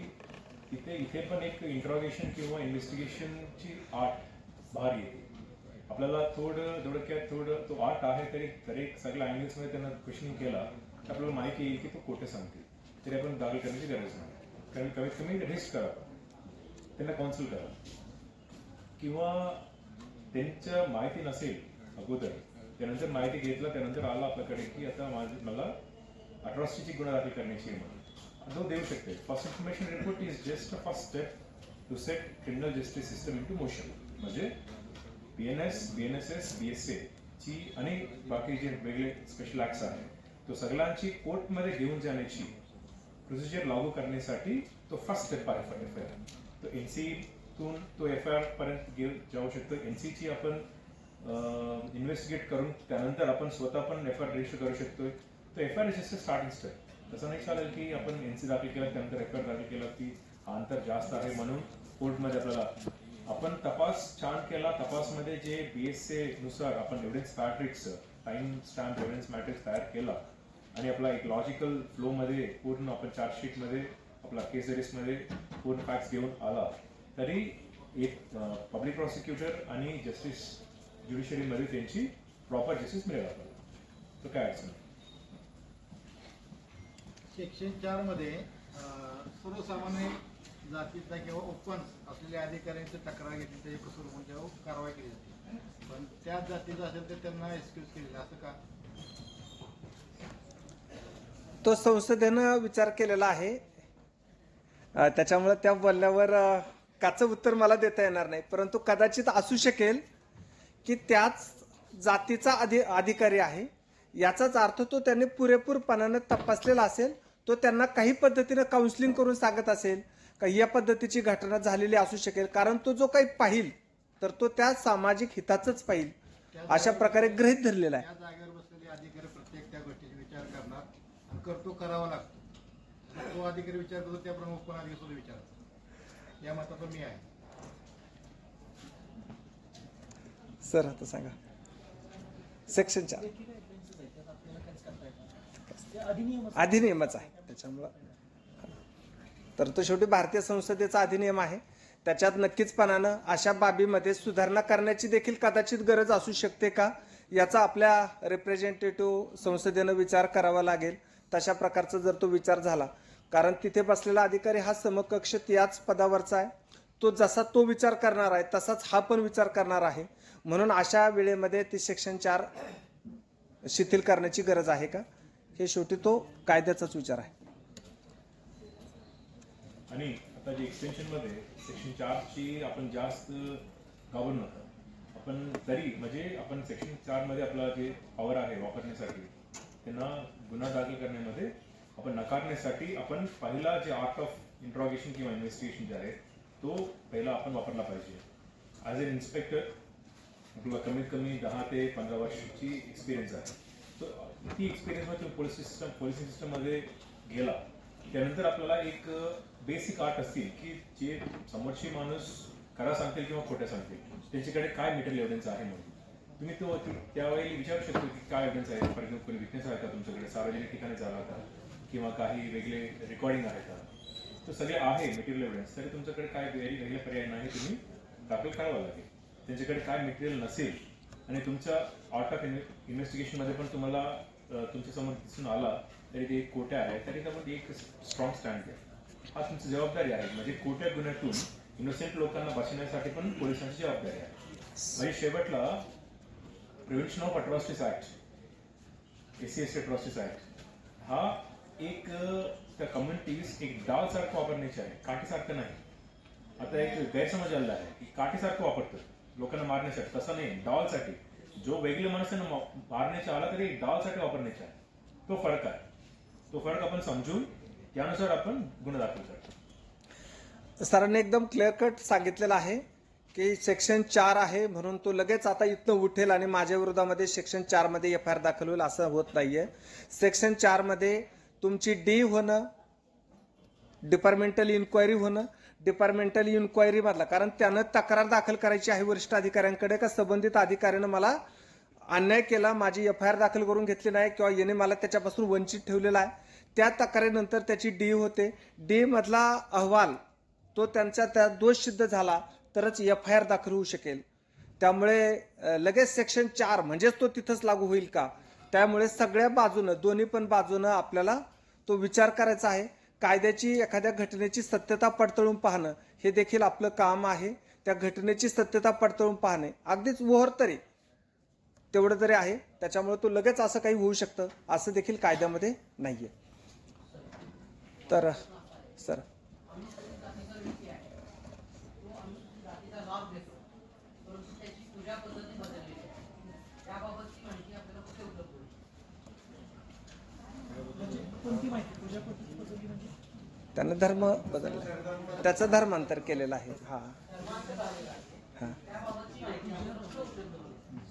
इथे पण एक इंट्रॉगेशन किंवा इन्व्हेस्टिगेशनची आर्ट बाहेर येते. आपल्याला थोडं तो आर्ट आहे तरी सगळ्या अँगल्समध्ये त्यांना क्वेश्चनिंग केला तर आपल्याला माहिती येईल की तो खोटे सांगतील, तरी आपण दाखल करण्याची गरज नाही. कारण कमीत कमी रेस्ट करा, त्यांना काउन्सिल करा, किंवा त्यांच्या माहिती नसेल अगोदर, त्यानंतर माहिती घेतला, त्यानंतर आला आपल्याकडे की आता मला अट्रॉसिटीची गुन्हा दाखल करण्याची आहे म्हणून, तो देऊ शकते. First information report is just a first step to set criminal justice system into motion. म्हणजे BNS, BNSS, BSA ची आणि बाकी जे वेगळे स्पेशल ऍक्ट्स आहेत, तो सगळ्यांची कोर्टमध्ये घेऊन जाण्याची प्रोसिजर लागू करण्यासाठी तो फर्स्ट स्टेप आहे FIR. तो NC तून तो FIR पर्यंत जाऊ शकतो. NC ची आपण इन्व्हेस्टिगेट करून त्यानंतर आपण स्वतः पण FIR रजिस्टर करू शकतोय. तो FIR is just a starting step. तसं नाही चालेल की आपण NC दाखल केला त्यानंतर FIR दाखल केला की हा अंतर जास्त आहे म्हणून कोर्टमध्ये आपल्याला आपण तपास छान केला. तपासमध्ये जे BSA नुसार आपण evidence matrix, time stamp evidence matrix तयार केला आणि आपला एक लॉजिकल फ्लो मध्ये पूर्ण आपण चार्जशीट मध्ये आपला केस मध्ये पूर्ण फॅक्ट्स घेऊन आला, तरी एक पब्लिक प्रॉसिक्युटर आणि जस्टिस ज्युडिशरी मध्ये त्यांची प्रॉपर जस्टिस मिळेल आपल्याला. तर काय अडचण नाही. सेक्शन 4 मध्ये सर्वसामान्य जातीचा किंवा ओपन असलेल्या अधिकाऱ्यांची तक्रार घेतली त्याची कसूर म्हणून त्यावर कारवाई केली जाते, पण त्याच जातीचा असेल तर त्यांना एक्सक्यूज केलेला, असं का? तो संसदेनं विचार केलेला आहे, त्याच्यामुळे त्या बोलण्यावर काचं उत्तर मला देता येणार नाही. परंतु कदाचित असू शकेल की त्याच जातीचा अधिकारी आहे, याचाच अर्थ तो त्यांनी पुरेपूरपणाने तपासलेला असेल, तो त्यांना काही पद्धतीने काउन्सिलिंग करून सांगत असेल का या पद्धतीची घटना झालेली असू शकेल, कारण तो जो काही पाहिल तर तो त्या सामाजिक हिताचंच पाहिल, अशा प्रकारे गृहीत धरलेला आहे. त्या जागेवर बसलेले अधिकारी प्रत्येक त्या गोष्टीचा विचार करणार आणि करतो करावा लागतो. तो अधिकारी विचार करतो त्याप्रमाणे ओपन अधिकारी सुद्धा विचारतो. या मताचा मी आहे. सर आता सांगा. सेक्शन 4 अधिनियमच आहे, त्याच्यामुळं तर तो शेवटी भारतीय संसदेचा अधिनियम आहे. त्याच्यात नक्कीचपणानं अशा बाबीमध्ये सुधारणा करण्याची देखील कदाचित गरज असू शकते का, याचा आपल्या रिप्रेझेंटेटिव्ह संसदेनं विचार करावा लागेल. तशा प्रकारचा जर तो विचार झाला, कारण तिथे बसलेला अधिकारी हा समकक्ष याच पदावरचा आहे, तो जसा तो विचार करणार आहे तसाच हा पण विचार करणार आहे, म्हणून अशा वेळेमध्ये ती सेक्शन 4 शिथिल करण्याची गरज आहे का, हे शेवटी तो कायद्याचाच विचार आहे. आणि आता जे एक्सटेन्शन मध्ये सेक्शन 4 ची आपण जास्त घाबरू नका. आपण तरी म्हणजे आपण सेक्शन 4 मध्ये आपला जे पॉवर आहे वापरण्यासाठी, त्यांना गुन्हा दाखल करण्यामध्ये आपण नकारण्यासाठी आपण पहिला जे आर्ट ऑफ इंट्रॉगेशन किंवा इन्व्हेस्टिगेशन जे आहे तो पहिला आपण वापरला पाहिजे. ॲज अन इन्स्पेक्टर आपला कमीत कमी 10 ते 15 वर्षाची एक्सपिरियन्स आहे. तर ती एक्सपिरियन्समध्ये तुम्ही पोलिसिंग सिस्टममध्ये गेला त्यानंतर आपल्याला एक बेसिक आर्ट असतील की जे समोरची माणूस खरा सांगतील किंवा खोट्या सांगतील, त्यांच्याकडे काय मटेरियल एव्हिडन्स आहे म्हणून तुम्ही तो त्यावेळी विचारू शकतो की काय एव्हिडन्स आहे. फॉर एक्झाम्पल कोणी विटनेस आहे का तुमच्याकडे, सार्वजनिक ठिकाणी झाला का, किंवा काही वेगळे रेकॉर्डिंग आहे का, तो सगळे आहे मटेरियल एव्हिडन्स. तरी तुमच्याकडे काय वेगळे पर्याय नाही, तुम्ही दाखल करावा लागेल. त्यांच्याकडे काय मटेरियल नसेल आणि तुमच्या आर्ट ऑफ इन्व्हेस्टिगेशनमध्ये पण तुम्हाला तुमच्या समोर दिसून आला तरी ते खोट्या आहे, तरी त्यामध्ये एक स्ट्रॉंग स्टँड घ्या. हा तुमची जबाबदारी आहे. म्हणजे खोट्या गुन्ह्यातून इनोसेंट लोकांना बचवण्यासाठी पण पोलिसांची जबाबदारी आहे. म्हणजे शेवटला prevention of atrocities act, SC/ST atrocities act हा एक त्या कम्युनिटीज एक डाळसारखं वापरण्याचे आहे, काठीसारखं नाही. आता एक गैरसमज आलेला आहे की काठीसारखं वापरतात लोकांना मारण्यासाठी, तसं नाही. डाळसाठी जो वेगळे माणसांना मारण्याचा आला तरी डाळसाठी वापरण्याचा आहे. तो फरक आहे. तो फरक आपण समजून त्यानुसार आपण गुन्हा दाखल करतो. सरांनी एकदम क्लिअर कट सांगितलेलं आहे की सेक्शन 4 आहे म्हणून तो लगेच आता इथनं उठेल आणि माझ्या विरोधामध्ये सेक्शन 4 मध्ये FIR दाखल होईल असं होत नाहीये. सेक्शन 4 मध्ये तुमची D होणं, डिपार्टमेंटल इन्क्वायरी होणं, डिपार्टमेंटल इन्क्वायरी मधला, कारण त्यानं तक्रार दाखल करायची आहे वरिष्ठ अधिकाऱ्यांकडे का संबंधित अधिकाऱ्यानं मला अन्याय केला, माझी FIR दाखल करून घेतली नाही किंवा याने मला त्याच्यापासून वंचित ठेवलेला आहे. त्या तक्रारीनंतर त्याची डी होते. डी मधला अहवाल तो त्यांचा त्या दोष सिद्ध झाला तरच FIR दाखल होऊ शकेल. त्यामुळे लगेच सेक्शन 4 म्हणजेच तो तिथंच लागू होईल का? त्यामुळे सगळ्या बाजूनं, दोन्ही पण बाजूनं आपल्याला तो विचार करायचा आहे. कायद्याची एखाद्या घटनेची सत्यता पडताळून पाहणं हे देखील आपलं काम आहे. त्या घटनेची सत्यता पडताळून पाहणे अगदीच ओव्हर तरी तेवढं तरी आहे. त्याच्यामुळे तो लगेच असं काही होऊ शकतं असं देखील कायद्यामध्ये नाहीये. तर सर कोणती माहिती पूजा पद्धती बदलली म्हणजे त्यानं धर्म बदलला, त्याचं धर्मांतर केलेलं आहे. हा हा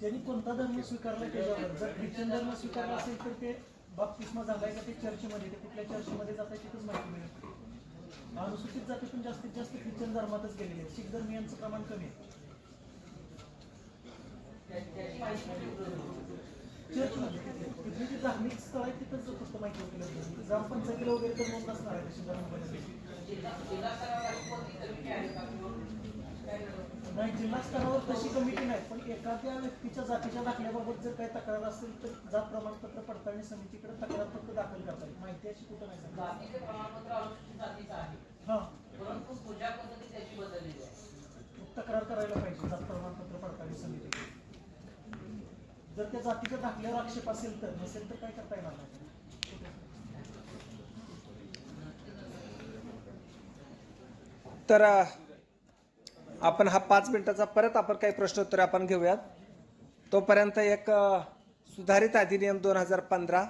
त्यांनी कोणता धर्म स्वीकारला त्याच्यावर, जर ख्रिश्चन धर्म स्वीकारला असेल तर ते बाप्तिस्मा झालाय का ते चर्चमध्ये, ते कुठल्या चर्चमध्ये जात आहे तिथंच माहिती मिळेल. अनुसूचित जातीतून जास्तीत जास्त ख्रिश्चन धर्मातच गेलेले आहेत, शीख धर्मियांचं प्रमाण कमी आहे. चर्चमध्ये तिथली जी धार्मिक स्थळ आहे तिथंच फक्त माहिती उपलब्ध, ग्रामपंचायतीला वगैरे तर नोंद असणार आहे तशी धर्मामध्ये. नाही, जिल्हा स्तरावर तशी कमिटी नाही, पण एखाद्या व्यक्तीच्या जातीच्या दाखल्याबाबत जर काही तक्रार असेल तर जात प्रमाणपत्र पडताळणी समितीकडे तक्रार फक्त दाखल करता येईल. माहिती अशी कुठं नाही. हा, तक्रार करायला पाहिजे जात प्रमाणपत्र पडताळणी समितीकडे. जर त्या जातीच्या दाखल्यावर आक्षेप असेल तर, नसेल तर काय करता येणार नाही. तर आपण हा 5 मिनिटाचा परत आपण काही प्रश्नोत्तर आपण घेऊयात. तोपर्यंत एक सुधारित अधिनियम 2015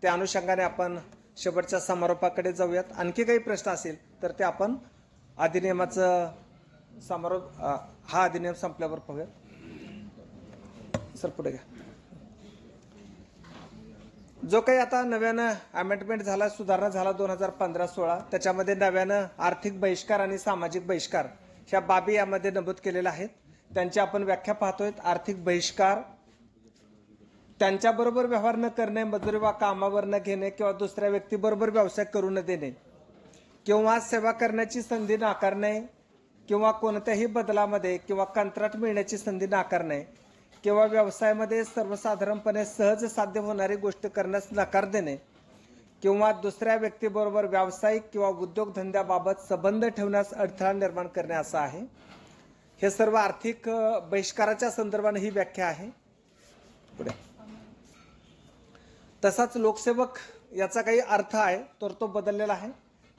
त्या अनुषंगाने आपण शेवटच्या समारोपाकडे जाऊयात. आणखी काही प्रश्न असेल तर ते आपण अधिनियमाचं समारोप हा अधिनियम संपल्यावर पाहूयात. सर पुढे घ्या. जो काही आता नव्यानं अमेंडमेंट झाला, सुधारणा झाला 2015-16, त्याच्यामध्ये नव्यानं आर्थिक बहिष्कार आणि सामाजिक बहिष्कार ह्या बाबी यामध्ये नमूद केलेल्या आहेत. त्यांची आपण व्याख्या पाहतोय. आर्थिक बहिष्कार, त्यांच्याबरोबर व्यवहार न करणे, मजुरी वा कामावर न घेणे किंवा दुसऱ्या व्यक्तीबरोबर व्यवसाय करू न देणे किंवा सेवा करण्याची संधी नाकारणे किंवा कोणत्याही बदलामध्ये किंवा कंत्राट मिळण्याची संधी नाकारणे किंवा व्यवसायामध्ये सर्वसाधारणपणे सहज साध्य होणारी गोष्ट करण्यास नकार देणे किंवा दुसऱ्या व्यक्तीबरोबर व्यावसायिक किंवा उद्योगधंद्याबाबत संबंध ठेवण्यास अडथळा निर्माण करणे असं आहे. हे सर्व आर्थिक बहिष्काराच्या संदर्भाने ही व्याख्या आहे. पुढे तसाच लोकसेवक याचा काही अर्थ आहे तर तो बदललेला आहे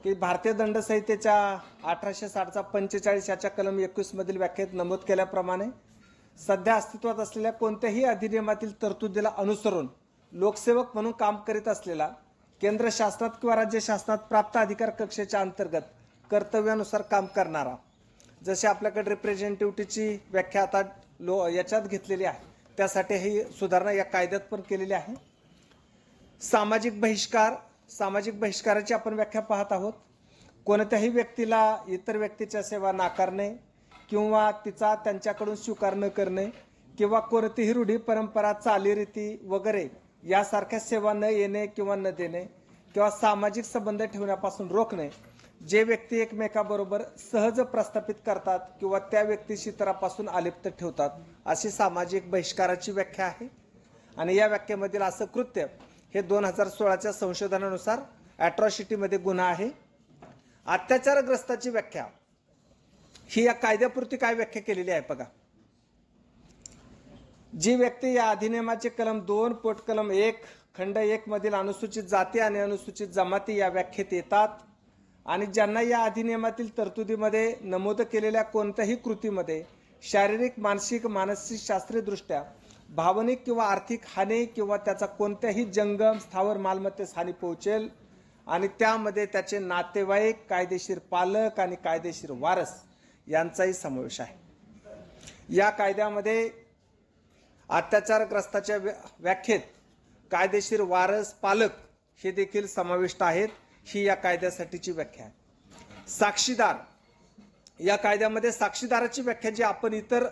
की भारतीय दंड संहितेच्या 1860चा 45 याच्या कलम 21 मधील व्याख्येत नमूद केल्याप्रमाणे सध्या अस्तित्वात असलेल्या कोणत्याही अधिनियमातील तरतुदीला अनुसरून लोकसेवक म्हणून काम करीत असलेला केंद्र शासनात किंवा राज्य शासनात प्राप्त अधिकार कक्षेच्या अंतर्गत कर्तव्यानुसार काम करणारा, जसे आपल्याकडे रिप्रेझेंटेटिव्हची व्याख्या आता याच्यात घेतलेली आहे त्यासाठी ही सुधारणा या कायद्यात पण केलेली आहे. सामाजिक बहिष्कार, सामाजिक बहिष्काराची आपण व्याख्या पाहत आहोत. कोणत्याही व्यक्तीला इतर व्यक्तीच्या सेवा नाकारणे किंवा तिचा त्यांच्याकडून स्वीकार न करणे किंवा कोणतीही रूढी परंपरा चालीरीती वगैरे यासारख्या सेवा न येणे किंवा न देणे किंवा सामाजिक संबंध ठेवण्यापासून रोखणे, जे व्यक्ती एकमेकाबरोबर सहज प्रस्थापित करतात किंवा त्या व्यक्तीशी इतरांपासून अलिप्त ठेवतात, अशी सामाजिक बहिष्काराची व्याख्या आहे. आणि या व्याख्येमधील असं कृत्य हे 2016च्या संशोधनानुसार अॅट्रॉसिटीमध्ये गुन्हा आहे. अत्याचारग्रस्ताची व्याख्या ही या कायद्यापुरती काय व्याख्या केलेली आहे बघा. जी व्यक्ती या अधिनियमाचे कलम 2 पोट कलम 1 खंड 1 मधील अनुसूचित जाती आणि अनुसूचित जमाती या व्याख्येत येतात आणि ज्यांना या अधिनियमातील तरतुदीमध्ये नमूद केलेल्या कोणत्याही कृतीमध्ये शारीरिक, मानसिक, मानसशास्त्रीय दृष्ट्या भावनिक किंवा आर्थिक हानी किंवा त्याचा कोणत्याही जंगम स्थावर मालमत्तेस हानी पोहोचेल आणि त्यामध्ये त्याचे नातेवाईक, कायदेशीर पालक आणि कायदेशीर वारस यांचाही समावेश आहे. या कायद्यामध्ये अत्याचारग्रस्ताच्या व्याख्येत कायदेशीर वारस, पालक हे देखील समाविष्ट आहेत. ही या कायद्यासाठीची व्याख्या आहे. साक्षीदार, या कायद्यामध्ये साक्षीदाराची व्याख्या जी आपण इतर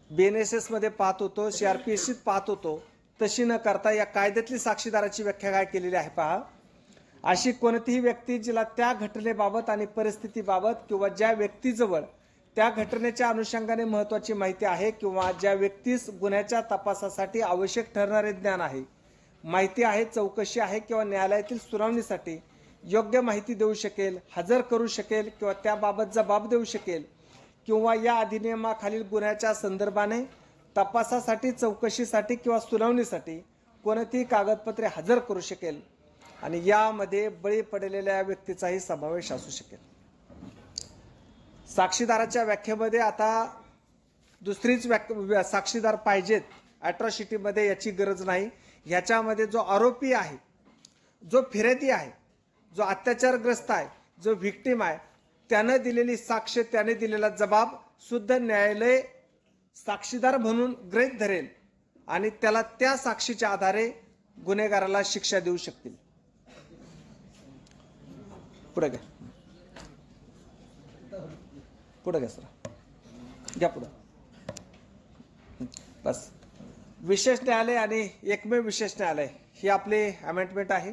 BNSS मध्ये पाहत होतो, CRPC पाहत होतो, तशी न करता या कायद्यातली साक्षीदाराची व्याख्या काय केलेली आहे पहा. अशी कोणतीही व्यक्ती जिला त्या घटनेबाबत आणि परिस्थितीबाबत किंवा ज्या व्यक्तीजवळ त्या घटनेच्या अनुषंगाने महत्त्वाची माहिती आहे किंवा ज्या व्यक्तीस गुन्ह्याच्या तपासासाठी आवश्यक ठरणारे ज्ञान आहे, माहिती आहे, चौकशी आहे किंवा न्यायालयातील सुनावणीसाठी योग्य माहिती देऊ शकेल, हजर करू शकेल किंवा त्याबाबत जबाब देऊ शकेल किंवा या अधिनियमाखालील गुन्ह्याच्या संदर्भाने तपासासाठी, चौकशीसाठी किंवा सुनावणीसाठी कोणतीही कागदपत्रे हजर करू शकेल आणि यामध्ये बळी पडलेल्या व्यक्तीचाही समावेश असू शकेल. साक्षीदाराच्या व्याख्येमध्ये आता दुसरीच साक्षीदार पाहिजेत अॅट्रॉसिटीमध्ये, याची गरज नाही. ह्याच्यामध्ये जो आरोपी आहे, जो फिर्यादी आहे, जो अत्याचारग्रस्त आहे, जो व्हिक्टीम आहे, त्यानं दिलेली साक्ष, त्याने दिलेला जबाब सुद्धा न्यायालय साक्षीदार म्हणून गृहीत धरेल आणि त्याला त्या साक्षीच्या आधारे गुन्हेगाराला शिक्षा देऊ शकतील. पुढे घ्या, पुढे घ्या सर, घ्या पुढे. बस. विशेष न्यायालय आणि एकमेव विशेष न्यायालय ही आपली अमेंडमेंट आहे.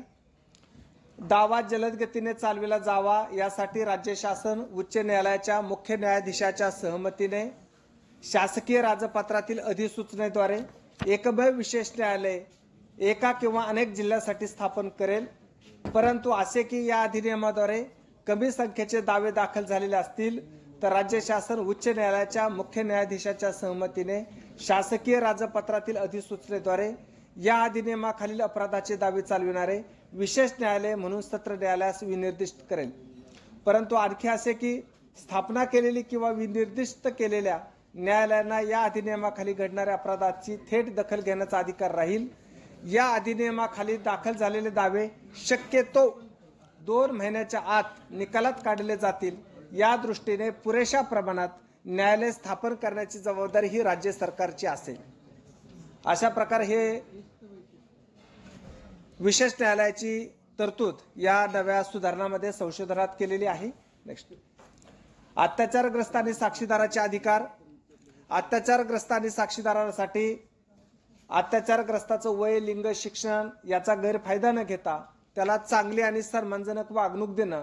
दावा जलद गतीने चालविला जावा यासाठी राज्य शासन उच्च न्यायालयाच्या मुख्य न्यायाधीशाच्या सहमतीने शासकीय राजपत्रातील अधिसूचनेद्वारे एकमेव विशेष न्यायालय एका किंवा अनेक जिल्ह्यासाठी स्थापन करेल. परंतु असे की या अधिनियमाद्वारे कमी संख्येचे दावे दाखल झालेले असतील तर राज्य शासन उच्च न्यायालयाच्या मुख्य न्यायाधीशाच्या सहमतीने शासकीय राजपत्रातील अधिसूचनेद्वारे या अधिनियमाखालील अपराधाचे दावे चालविणारे विशेष न्यायालय म्हणून सत्र न्यायालयास विनिर्दिष्ट करेल. परंतु आणखी असे की स्थापना केलेली किंवा विनिर्दिष्ट केलेल्या न्यायालयांना या अधिनियमाखाली घडणाऱ्या अपराधाची थेट दखल घेण्याचा अधिकार राहील. या अधिनियमाखाली दाखल झालेले दावे शक्यतो 2 महिन्याच्या आत निकालात काढले जातील. या दृष्टीने पुरेशा प्रमाणात न्यायालय स्थापन करण्याची जबाबदारी ही राज्य सरकारची असेल. अशा प्रकारे हे विशेष न्यायालयाची तरतूद या नव्या सुधारणामध्ये संशोधनात केलेली आहे. नेक्स्ट. अत्याचारग्रस्त आणि साक्षीदाराचे अधिकार. अत्याचारग्रस्त आणि साक्षीदारांसाठी अत्याचारग्रस्ताचं वय, लिंग, शिक्षण याचा गैरफायदा न घेता त्याला चांगली आणि सन्मानजनक वागणूक देणं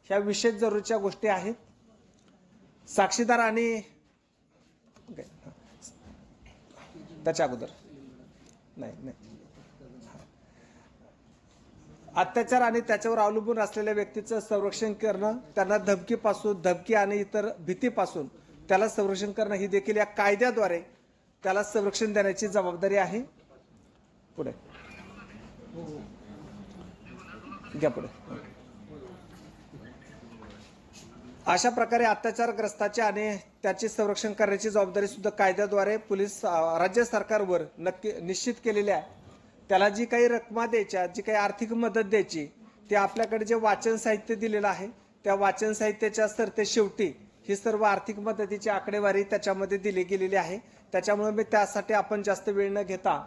ह्या विशेष जरुरीच्या गोष्टी आहेत. साक्षीदार आणि त्याच्या अगोदर नाही अत्याचार आणि त्याच्यावर अवलंबून असलेल्या व्यक्तीचं संरक्षण करणं, त्यांना धमकी आणि इतर भीतीपासून त्याला संरक्षण करणं ही देखील या कायद्याद्वारे त्याला संरक्षण देण्याची जबाबदारी आहे. पुढे घ्या पुढे. अशा प्रकारे अत्याचारग्रस्ताचे आणि त्याचे संरक्षण करण्याची जबाबदारी सुद्धा कायद्याद्वारे पोलीस राज्य सरकारवर निश्चित केलेली आहे. त्याला जी काही रक्कमा द्यायच्या, जी काही आर्थिक मदत द्यायची, ते आपल्याकडे जे वाचन साहित्य दिलेलं आहे त्या वाचन साहित्याच्या सरते शेवटी ही सर्व आर्थिक मदतीची आकडेवारी त्याच्यामध्ये दिली गेलेली आहे. त्याच्यामुळे मी त्यासाठी आपण जास्त वेळ न घेता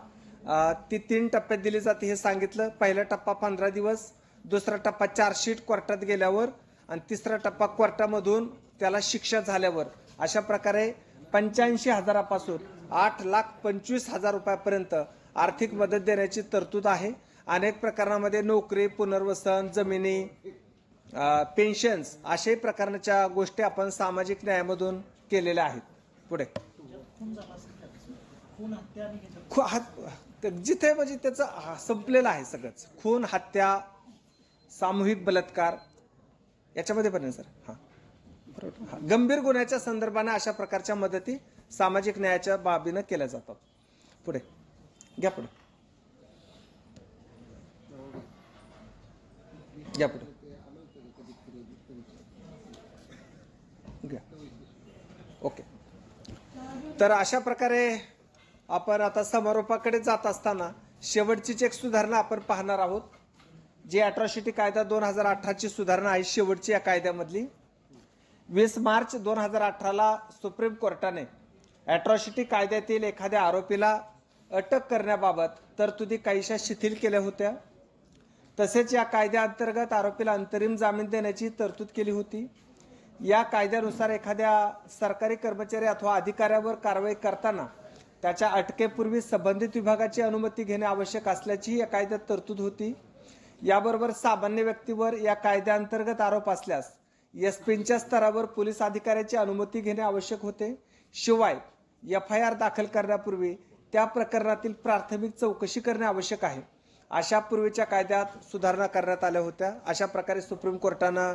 ती 3 टप्प्यात दिली जाते हे सांगितलं. पहिला टप्पा 15 दिवस, दुसरा टप्पा चार्जशीट कोर्टात गेल्यावर आणि तिसरा टप्पा कोर्टामधून त्याला शिक्षा झाल्यावर. अशा प्रकारे 85,000 8,25,000 रुपयापर्यंत आर्थिक मदत देण्याची तरतूद आहे. अनेक प्रकरणामध्ये नोकरी, पुनर्वसन, जमिनी, पेन्शन्स अशाही प्रकारच्या गोष्टी आपण सामाजिक न्यायामधून केलेल्या आहेत. पुढे जिथे म्हणजे त्याचं संपलेलं आहे सगळंच. खून, हत्या, सामूहिक बलात्कार याच्यामध्ये पण आहे सर. हा बरोबर. गंभीर गुन्ह्याच्या संदर्भाने अशा प्रकारच्या मदती सामाजिक न्यायाच्या बाबीनं केल्या जातात. पुढे घ्या, पुढे घ्या, पुढे घ्या. ओके. तर अशा प्रकारे आपण आता समारोपाकडे जात असताना शेवटचीच एक सुधारणा आपण पाहणार आहोत. जी अॅट्रॉसिटी कायदा 2018ची सुधारणा आहे शेवटची या कायद्यामधली. 20 मार्च 2018ला सुप्रीम कोर्टाने अॅट्रॉसिटी कायद्यातील एखाद्या आरोपीला अटक करण्याबाबत तरतुदी काहीशा शिथिल केल्या होत्या. तसेच या कायद्याअंतर्गत आरोपीला अंतरिम जामीन देण्याची तरतूद केली होती. या कायद्यानुसार एखाद्या सरकारी कर्मचारी अथवा अधिकाऱ्यावर कारवाई करताना त्याच्या अटकेपूर्वी संबंधित विभागाची अनुमती घेणे आवश्यक असल्याची या कायद्यात तरतूद होती. याबरोबर सामान्य व्यक्तीवर या कायद्याअंतर्गत आरोप असल्यास एसपींच्या स्तरावर पोलीस अधिकाऱ्याची अनुमती घेणे आवश्यक होते. शिवाय FIR दाखल करण्यापूर्वी त्या प्रकरणातील प्राथमिक चौकशी करणे आवश्यक आहे. अशा पूर्वीच्या कायद्यात सुधारणा करण्यात आल्या होत्या. अशा प्रकारे सुप्रीम कोर्टानं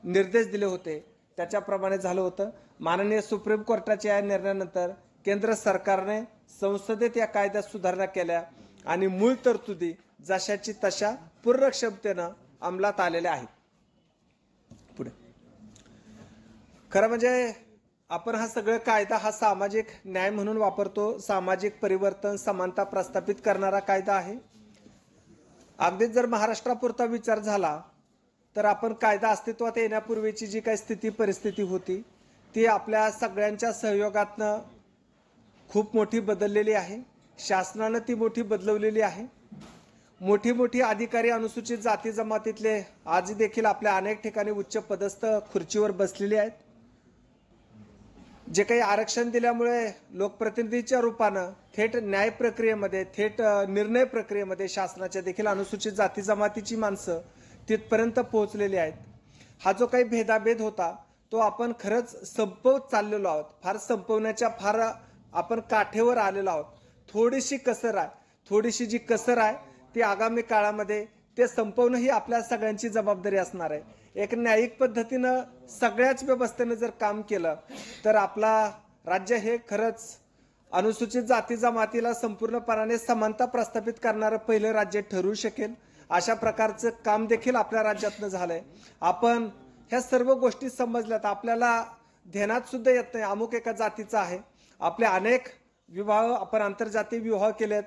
निर्देश दिले होते, त्याच्याप्रमाणे झालं होतं. माननीय सुप्रीम कोर्टाच्या या निर्णयानंतर केंद्र सरकारने संसदेत या कायद्यात सुधारणा केल्या आणि मूळ तरतुदी जशाची तशा पूर्ण क्षमतेनं अंमलात आलेल्या आहेत. पुढे खरं म्हणजे आपण हा सगळं कायदा हा सामाजिक न्याय म्हणून वापरतो. सामाजिक परिवर्तन, समानता प्रस्थापित करणारा कायदा आहे. अगदीच जर महाराष्ट्रापुरता विचार झाला तर आपण कायदा अस्तित्वात येण्यापूर्वीची जी काही स्थिती परिस्थिती होती ती आपल्या सगळ्यांच्या सहयोगातनं खूप मोठी बदललेली आहे. शासनानं ती मोठी बदलवलेली आहे. मोठी मोठी अधिकारी अनुसूचित जाती जमातीतले आज देखील आपल्या अनेक ठिकाणी उच्च पदस्थ खुर्चीवर बसलेले आहेत. जे काही आरक्षण दिल्यामुळे लोकप्रतिनिधीच्या रूपानं थेट न्याय प्रक्रियेमध्ये, थेट निर्णय प्रक्रियेमध्ये शासनाच्या देखील अनुसूचित जाती जमातीची माणसं तिथपर्यंत पोहोचलेली आहेत. हा जो काही भेदाभेद होता तो आपण खरंच संपवत चाललेलो आहोत. फार संपवण्याच्या फार आपण काठेवर आलेलो आहोत. थोडीशी कसर आहे. थोडीशी जी कसर आहे ती आगामी काळामध्ये ते संपवणं ही आपल्या सगळ्यांची जबाबदारी असणार आहे. एक न्यायिक पद्धतीनं सगळ्याच व्यवस्थेनं जर काम केलं तर आपला राज्य हे खरंच अनुसूचित जाती जमातीला संपूर्णपणाने समानता प्रस्थापित करणारं पहिलं राज्य ठरू शकेल. अशा प्रकारचं काम देखील आपल्या राज्यातनं झालंय. आपण ह्या सर्व गोष्टी समजल्यात. आपल्याला ध्यानात सुद्धा येत नाही अमुक एका जातीचा आहे. आपले अनेक विवाह आपण आंतरजातीय विवाह केलेत,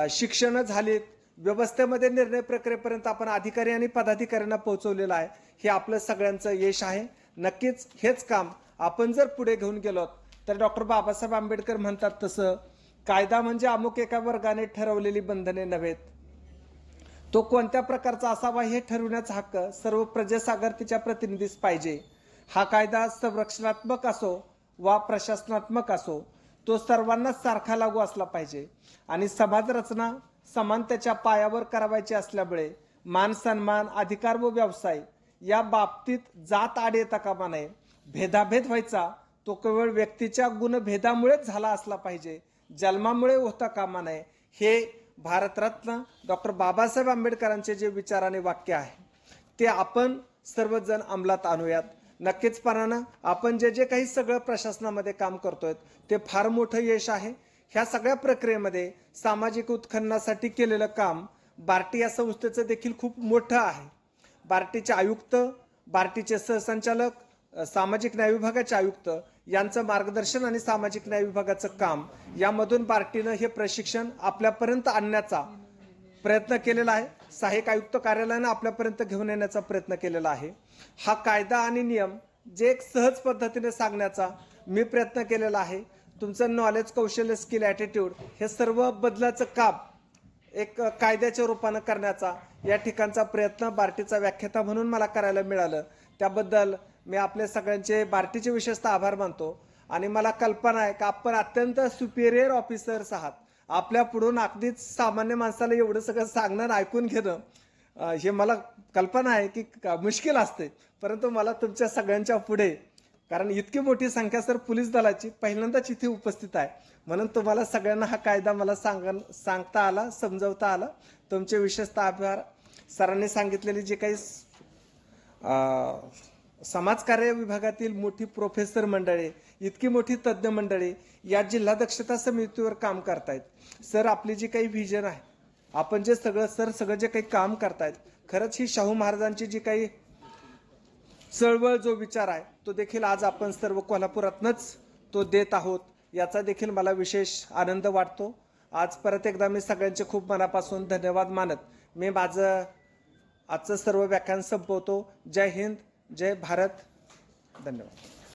शिक्षण झालीत, व्यवस्थेमध्ये निर्णय प्रक्रियेपर्यंत आपण अधिकारी आणि पदाधिकाऱ्यांना पोहोचवलेलं आहे. हे आपलं सगळ्यांचं यश आहे. नक्कीच हेच काम आपण जर पुढे घेऊन गेलो तर डॉक्टर बाबासाहेब आंबेडकर म्हणतात तसं कायदा म्हणजे अमुक एका वर्गाने ठरवलेली बंधने नव्हेत. तो कोणत्या प्रकारचा असावा हे ठरवण्याचा हक्क सर्व प्रजासागर तिच्या प्रतिनिधीस पाहिजे. हा कायदा संरक्षणात्मक असो वा प्रशासनात्मक असो तो सर्वांनाच सारखा लागू असला पाहिजे. आणि समाज रचना समानतेच्या पायावर करावायची असल्यामुळे मान सन्मान, अधिकार व व्यवसाय या बाबतीत जात आड येता कामा नये. भेदाभेद व्हायचा तो केवळ व्यक्तीच्या गुणभेदामुळेच झाला असला पाहिजे, जन्मामुळे होता कामा नये. हे भारतरत्न डॉक्टर बाबासाहेब आंबेडकरांचे जे विचार आणि वाक्य आहे ते आपण सर्वजण अंमलात आणूयात. नक्कीचपणानं आपण जे जे काही सगळं प्रशासनामध्ये काम करतोय ते फार मोठं यश आहे. ह्या सगळ्या प्रक्रियेमध्ये सामाजिक उत्खननासाठी केलेलं काम बार्टी या संस्थेचं देखील खूप मोठं आहे. बार्टीचे आयुक्त, बार्टीचे सहसंचालक, सामाजिक न्याय विभागाचे आयुक्त यांचं मार्गदर्शन आणि सामाजिक न्याय विभागाचं काम यामधून बार्टीनं हे प्रशिक्षण आपल्यापर्यंत आणण्याचा प्रयत्न केलेला आहे. सहाय्यक आयुक्त कार्यालयानं आपल्यापर्यंत घेऊन येण्याचा प्रयत्न केलेला आहे. हा कायदा आणि नियम जे एक सहज पद्धतीने सांगण्याचा मी प्रयत्न केलेला आहे. तुमचं नॉलेज, कौशल्य, स्किल, ॲटिट्यूड हे सर्व बदलाचं काम एक कायद्याच्या रूपानं करण्याचा या ठिकाणचा प्रयत्न बार्टीचा व्याख्याता म्हणून मला करायला मिळालं. त्याबद्दल मी आपले सगळ्यांचे बार्टीचे विशेषतः आभार मानतो. आणि मला कल्पना आहे की आपण अत्यंत सुपिरियर ऑफिसर्स आहात. आपल्या पुढून अगदीच सामान्य माणसाला एवढं सगळं सांगणं ऐकून घेणं हे मला कल्पना आहे की मुश्किल असते. परंतु मला तुमच्या सगळ्यांच्या पुढे, कारण इतकी मोठी संख्या सर पोलीस दलाची पहिल्यांदाच इथे उपस्थित आहे, म्हणून तुम्हाला सगळ्यांना हा कायदा मला सांगता आला, समजवता आला. तुमचे विशेषतः आभार. सरांनी सांगितलेली जी काही समाजकार्य विभागातील मोठी प्रोफेसर मंडळी, इतकी मोठी तज्ज्ञ मंडळी या जिल्हा दक्षता समितीवर काम करतायत. सर आपली जी काही व्हिजन आहे, आपण जे सगळं जे काही काम करतायत, खरंच ही शाहू महाराजांची जी काही चळवळ, जो विचार आहे तो देखील आज आपण सर्व कोल्हापुरातनच तो देत आहोत. याचा देखील मला विशेष आनंद वाटतो. आज परत एकदा मी सगळ्यांचे खूप मनापासून धन्यवाद मानत मी माझं आजचं सर्व व्याख्यान संपवतो. जय हिंद, जय भारत. धन्यवाद.